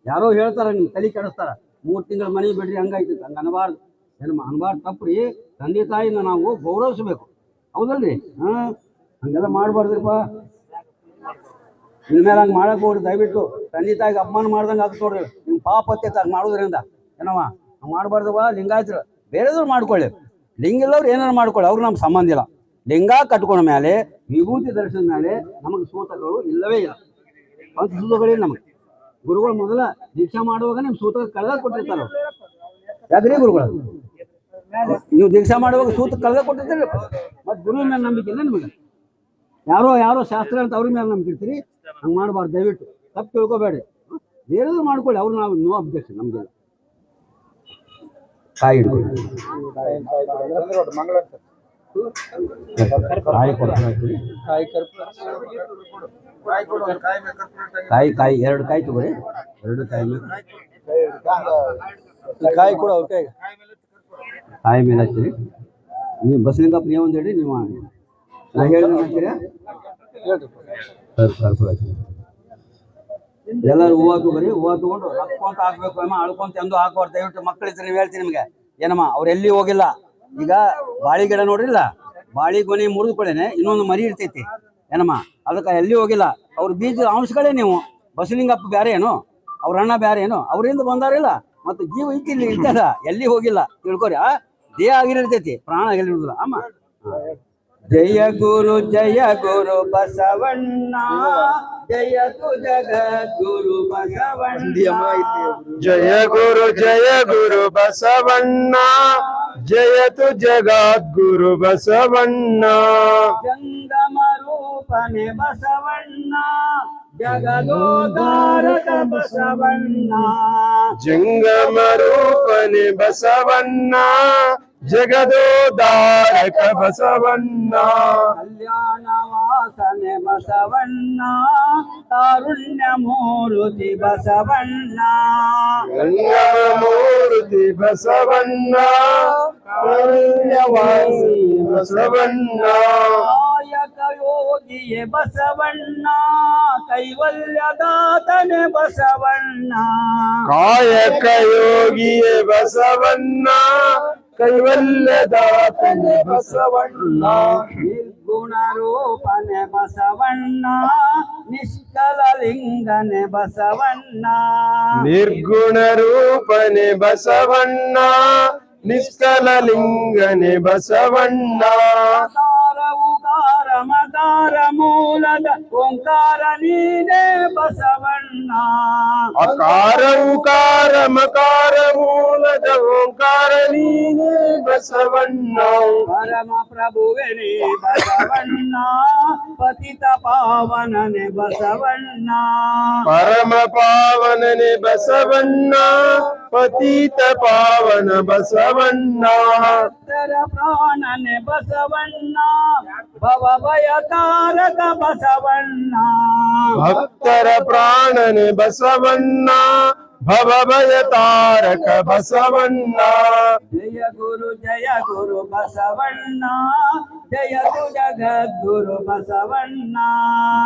ಯಾರೋ ಹೇಳ್ತಾರ ನಿಮ್ಗೆ ತಲೆ ಕೆಡಿಸ್ತಾರ, 3 ತಿಂಗಳ ಮನೆ ಬಿಡ್ರಿ ಹಂಗಾಯ್ತು ಹಂಗೆ ಅನಬಾರ್ದು ಏನಮ್ಮ, ಅನಬಾರ್ದು ತಪ್ಪ್ರಿ. ತಂದೆ ತಾಯಿನ ನಾವು ಗೌರವಿಸ್ಬೇಕು, ಹೌದಲ್ರಿ? ಹಂಗೆಲ್ಲ ಮಾಡಬಾರ್ದ್ರಿಪ್ಪ. ಇನ್ಮೇಲೆ ಹಂಗೆ ಮಾಡಕ್ ಹೋಗ್ರಿ ದಯವಿಟ್ಟು. ತಂದೆ ತಾಯಿಗೆ ಅಪಮಾನ ಮಾಡ್ದಂಗೆ ಆಗ್ತ ನೋಡ್ರಿ, ನಿಮ್ಮ ಪಾಪ ಹತ್ತೈತೆ ಹಂಗೆ ಮಾಡೋದ್ರಿಂದ ಏನವ. ಹಂಗೆ ಮಾಡಬಾರ್ದವ. ಲಿಂಗಾಯತರು ಬೇರೆದವ್ರು ಮಾಡ್ಕೊಳ್ಳಿ, ಲಿಂಗ ಇಲ್ಲವ್ರು ಏನಾರು ಮಾಡ್ಕೊಳ್ಳಿ, ಅವ್ರು ನಮ್ಗೆ ಸಂಬಂಧ ಇಲ್ಲ. ಲಿಂಗ ಕಟ್ಕೊಂಡ ಮೇಲೆ ವಿಭೂತಿ ಧರಿಸಿದ ಮೇಲೆ ನಮಗೆ ಸೂತಕಗಳು ಇಲ್ಲವೇ ಇಲ್ಲ. ಅಂತ ಸೂತಗಳಿಲ್ಲ ನಮಗೆ. ಗುರುಗಳು ಮೊದಲ ದೀಕ್ಷಾ ಮಾಡುವಾಗ ನಿಮ್ಮ ಸೂತಕ ಕಳೆದ ಕೊಟ್ಟಿರ್ತಾರ. ಯಾಕ್ರಿ ಗುರುಗಳು ನೀವು ದೀಕ್ಷಾ ಮಾಡುವಾಗ ಸೂತಕ ಕಳೆದ ಕೊಟ್ಟಿರ್ತೀರಿ. ಮತ್ತು ಗುರುವಿನ ಮೇಲೆ ನಂಬಿಕೆ ಇಲ್ಲ ನಿಮಗೆ. ಯಾರೋ ಶಾಸ್ತ್ರ ಅಂತ ಅವ್ರ ಮೇಲೆ ನಂಬಿರ್ತೀರಿ. ಹಂಗೆ ಮಾಡಬಾರ್ದು ದಯವಿಟ್ಟು. ತಪ್ಪು ತಿಳ್ಕೊಬೇಡ್ರಿ, ಬೇರೆದ್ರು ಮಾಡ್ಕೊಳ್ಳಿ, ಅವ್ರು ನಾವು ನೋ ಅಬ್ಜೆಕ್ಷನ್ ನಮಗೆಲ್ಲ. ಕಾಯಿ ಹಿಡ್ಕೊಳ್ಳಿ, ಕಾಯಿ ಕೊಡ್ತೀವಿ. ಕಾಯಿ 2 ಕಾಯಿ ತಗೋರಿ, 2 ಕಾಯಿ ಮೇಲೆ ಕಾಯಿ ಕೂಡ ಅವ್ರ ಕಾಯಿ ಮೇಲೆ ಹಚ್ಚಿರಿ. ನೀವು ಬಸಲಿಂಗಪ್ಪ ನೀವು ಒಂದು ಹೇಳಿ, ನೀವು ನಾ ಹೇಳಿದ್ರೆ ಹಾಕ್ತೀರಾ? ಎಲ್ಲರೂ ಹೂವು ತಗೋರಿ. ಹೂವು ತಗೊಂಡು ಹಾಕ್ಕೊಂತ ಹಾಕ್ಬೇಕು ಅಮ್ಮ, ಅಳ್ಕೊಂತ ಎಂದು ಹಾಕೋರು ದಯವಿಟ್ಟು. ಮಕ್ಕಳಿದ್ರೆ ನೀವು ಹೇಳ್ತೀನಿ ನಿಮ್ಗೆ ಏನಮ್ಮ, ಅವ್ರು ಎಲ್ಲಿ ಹೋಗಿಲ್ಲ. ಈಗ ಬಾಳಿ ಗಿಡ ನೋಡ್ರಿಲ್ಲ, ಬಾಳಿ ಗೊನೆ ಮುರಿದುಕೊಳ್ಳೇನೆ ಇನ್ನೊಂದು ಮರಿ ಇರ್ತೈತಿ ಏನಮ್ಮ, ಅದಕ್ಕೆ ಎಲ್ಲಿ ಹೋಗಿಲ್ಲ. ಅವ್ರ ಬೀಜ ಅಂಶಗಳೇ ನೀವು. ಬಸಲಿಂಗಪ್ಪ ಬ್ಯಾರೆ ಏನು, ಅವ್ರ ಅಣ್ಣ ಬ್ಯಾರೆ ಏನು, ಅವರಿಂದ ಬಂದಾರಿಲ್ಲ. ಮತ್ತು ಜೀವ ಐತಿ ಇಲ್ಲಿ ಇರ್ತದ, ಎಲ್ಲಿ ಹೋಗಿಲ್ಲ ತಿಳ್ಕೊರಿ. ದೇಹ ಆಗಿರ್ತೈತಿ, ಪ್ರಾಣ ಆಗಿರುವುದಿಲ್ಲ ಅಮ್ಮ. ಜಯ ಗುರು ಬಸವಣ್ಣ, ಜಯತು ಜಗದ್ಗುರು ಬಸವಣ್ಣ. ಜಯ ಗುರು ಬಸವಣ್ಣ, ಜಯತು ಜಗದ್ಗುರು ಬಸವಣ್ಣ. ಜಂಗಮ ರೂಪನೆ ಬಸವಣ್ಣ, ಜಗದೋದ್ಧಾರಕ ಬಸವಣ್ಣ. ಜಂಗಮ ರೂಪನೆ ಬಸವಣ್ಣ, ಜಗದೋದ್ಧಾರಕ ಬಸವಣ್ಣ. ಕಲ್ಯಾಣ ವಾಸನೆ ಬಸವಣ್ಣ, ಕಾರುಣ್ಯ ಮೂರ್ತಿ ಬಸವಣ್ಣ. ಮೂರ್ತಿ ಬಸವಣ್ಣ, ಕಾರುಣ್ಯವಾಸಿ ಬಸವಣ್ಣ. ಕಾಯಕ ಯೋಗಿಯೇ ಬಸವಣ್ಣ, ಕೈವಲ್ಯದಾತನೆ ಬಸವಣ್ಣ. ಕಾಯಕ ಯೋಗಿಯೇ ಬಸವಣ್ಣ, ಕೈವಲ್ಯದಾತನೆ ಬಸವಣ್ಣ. ನಿರ್ಗುಣ ರೂಪನೆ ಬಸವಣ್ಣ, ನಿಷ್ಕಲ ಲಿಂಗನೆ ಬಸವಣ್ಣ. ನಿರ್ಗುಣ ರೂಪನೆ ಬಸವಣ್ಣ, ನಿಷ್ಕಲ ಲಿಂಗನೆ ಬಸವಣ್ಣ. ಉಕಾರ ಮಕಾರ ಮೂಲದ ಓಂಕಾರ ನೀನೇ ಬಸವಣ್ಣ. ಅಕಾರ ಉಕಾರ ಮಕಾರ ಮೂಲದ ಓಂಕಾರ ನೀನೇ ಬಸವಣ್ಣ ಪರಮ ಪ್ರಭುವೆನೇ ಬಸವಣ್ಣ ಪತಿತ ಪಾವನನೆ ಬಸವಣ್ಣ ಪರಮ ಪಾವನನೆ ಬಸವಣ್ಣ ಪತಿತ ಪಾವನ ಬಸವಣ್ಣ ಭಕ್ತರ ಪ್ರಾಣನೆ ಬಸವಣ್ಣ ಭವ ಭಯ ತಾರಕ ಬಸವಣ್ಣ ಭಕ್ತರ ಪ್ರಾಣನೆ ಬಸವಣ್ಣ ಭವ ಭಯ ತಾರಕ ಬಸವಣ್ಣ ಜಯ ಗುರು ಬಸವಣ್ಣ ಜಯತು ಜಗದ್ಗುರು ಬಸವಣ್ಣ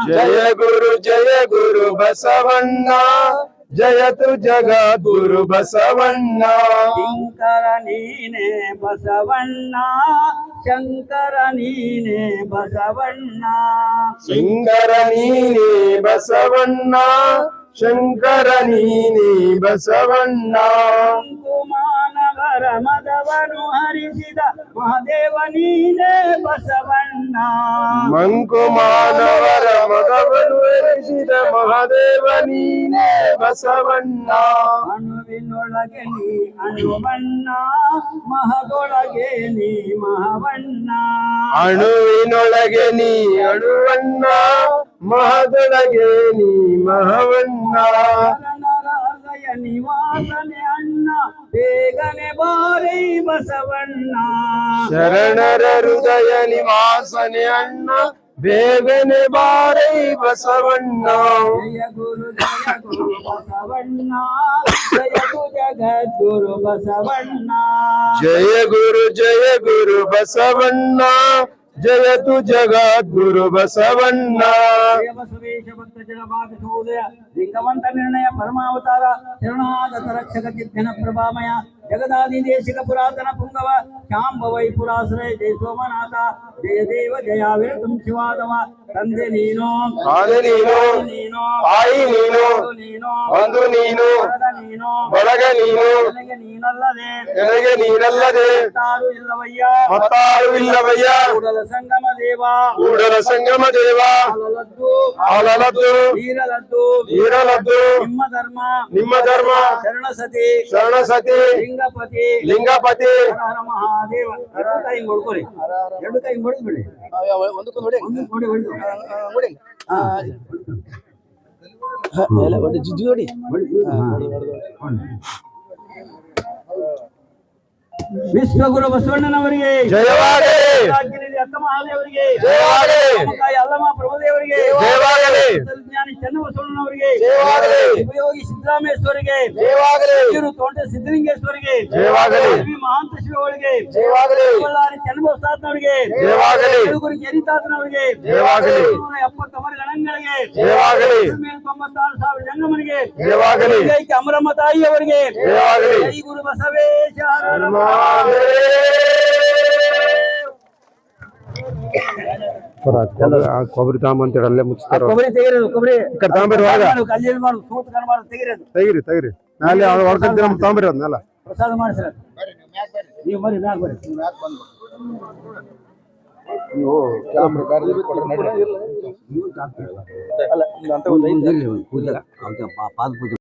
ಜಯ ಗುರು ಬಸವಣ್ಣ ಜಯತು ಜಗದ್ಗುರು ಬಸವಣ್ಣ ಶಂಕರ ನೀನೆ ಬಸವಣ್ಣ ಶಂಕರ ನೀನೆ ಬಸವಣ್ಣ ಶಂಕರ ನೀನೇ ಬಸವಣ್ಣ ಶಂಕರ ನೀನೇ ಬಸವಣ್ಣ ಮಾನವರ ಮದವನು ಹರಿಸಿದ ಮಹಾದೇವ ನೀನೇ ಬಸವಣ್ಣ ಮಂಕು ಮಾನವರ ಮಗವನ್ನು ಎರಿಸಿದ ಮಹಾದೇವ ನೀನೇ ಬಸವಣ್ಣ ಅಣುವಿನೊಳಗೆ ನೀ ಅಣುವಣ್ಣ ಮಹದೊಳಗೆ ನೀ ಮಹವಣ್ಣ ಅಣುವಿನೊಳಗೆ ನೀ ಅಣುವಣ್ಣ ಮಹದೊಳಗೆ ನೀ ಮಹವಣ್ಣ ಹೃದಯ ನಿವಾಸನೆ ಅಣ್ಣ ಬೇಗನೆ ಬಾರೈ ಬಸವಣ್ಣ ಶರಣರ ಹೃದಯ ನಿವಾಸನೆ ಅಣ್ಣ ಬೇಗನೆ ಬಾರೈ ಬಸವಣ್ಣ ಜಯ ಗುರು ಬಸವಣ್ಣ ಜಯತು ಜಗದ್ಗುರು ಬಸವಣ್ಣ ಜಯ ಗುರು ಬಸವಣ್ಣ ಜಯತು ಜಗದ್ಗುರು ಬಸವಣ್ಣ ಬಸವೇಶ ಭಕ್ತ ಜನ ಭಾಗಶೋದಯ ಲಿಂಗವಂತ ನಿರ್ಣಯ ಪರಮಾವತಾರ ಶರಣಾಗತ ರಕ್ಷಕ ಚಿತ್ತನ ಪ್ರಭಾಮಯ ಜಗದಾದಿ ದೇಶಿಕ ಪುರಾತನ ಪುಂಗವ ಶಾಂಭವೈ ಪುರಾಶ್ರಯ ಜಯ ಸೋಮನಾಥ ಜಯ ದೇವ ಜಯ ವಿರತಂ ಶಿವಾದವ ತಂದೆ ನೀನು ಆನೆ ನೀನು ನೀನು ತಾಯಿ ನೀನು ನೀನು ಒಂದು ನೀನು ವರದ ನೀನು ಬಳಗ ನೀನು ನನಗೆ ನೀನಲ್ಲದೆ ನನಗೆ ನೀನಲ್ಲದೆ ಯಾರು ಇಲ್ಲವಯ್ಯ ಮತ್ತಾರು ಇಲ್ಲವಯ್ಯ ಕೂಡಲ ಸಂಗಮ ದೇವ ಕೂಡಲ ಸಂಗಮ ದೇವ ಅಲಲದ್ದು ಆಲಲದ್ದು ನೀರಲದ್ದು ನೀರಲದ್ದು ನಿಮ್ಮ ಧರ್ಮ ಶರಣ ಸತಿ ಶರಣ ಸತಿ ಲಿಂಗಪತಿ ಲಿಂಗಪತಿ ಹರ ಹರ ಮಹಾದೇವ ಎರಡು ಕೈ ಮುಡ್ಕೊರಿ ಎರಡು ಕೈ ಮುಡಿದ್ಬಿಡಿ ನೋಡಿ ವಿಶ್ವಗುರು ಬಸವಣ್ಣನವರಿಗೆ ಜಯವಾಗಲಿ ರಾಜ್ಯನಿಧಿ ಅಕ್ಕ ಮಹಾದೇವರಿಗೆ ಜಯವಾಗಲಿ ತಾಯಿ ಅಲ್ಲಮ್ಮ ಪ್ರಭುದೇವರಿಗೆ ಜಯವಾಗಲಿ ಜ್ಞಾನಿ ಚನ್ನಬಸವಣ್ಣನವರಿಗೆ ಜಯವಾಗಲಿ ಉಪಯೋಗಿ ಸಿದ್ದರಾಮೇಶ್ವರಿಗೆ ಜಯವಾಗಲಿ ಇವರು ತೋಂಟ ಸಿದ್ದಲಿಂಗೇಶ್ವರಿಗೆ ಜಯವಾಗಲಿ ಶ್ರೀ ಮಹಾಂತ ಶಿವಗಳಿಗೆ ಜಯವಾಗಲಿ ಬಳ್ಳಾರಿ ಚನ್ನಬಸವಣ್ಣನವರಿಗೆ ಜಯವಾಗಲಿ ಗುರು ಜನಿತಾತನವರಿಗೆ ಜಯವಾಗಲಿ 170 ಮರಿ ಗಣಂಗಳಿಗೆ ಜಯವಾಗಲಿ 96,000 ಜಂಗಮನಿಗೆ ಜಯವಾಗಲಿ ಅಮರಮ್ಮ ತಾಯಿಯವರಿಗೆ ಜಯವಾಗಲಿ ಜೈ ಗುರು ಬಸವೇಶ ಹರ ಹರ ಕೊಬ್ಬರಿ ತಾಂಬಂತೇಳಿ ಅಲ್ಲೇ ಮುಚ್ತಾರ ಕೊಬ್ಬರಿ ತೆಗಿರೋದು ಕೊಬ್ಬರಿ ತಾಂಬರಿ ಕಲ್ಲಿನ ಮಾಡು ಸೂತ್ ಕಣ್ ಮಾಡು ತೆಗಿರೋದು ತೆಗಿರಿ ನಾಳೆ ಹೊರಗಡೆ ತಾಂಬರಿ ಅದನ್ನೆಲ್ಲ ಪ್ರಸಾದ ಮಾಡಿಸ್ರ ನೀವು ಬರ್ರಿ ಮ್ಯಾಗ ಬರ್ರಿ ನೀವು ಕೆಲವು ಪ್ರಕಾರ ಪೂಜೆ ಪಾದ ಪೂಜೆ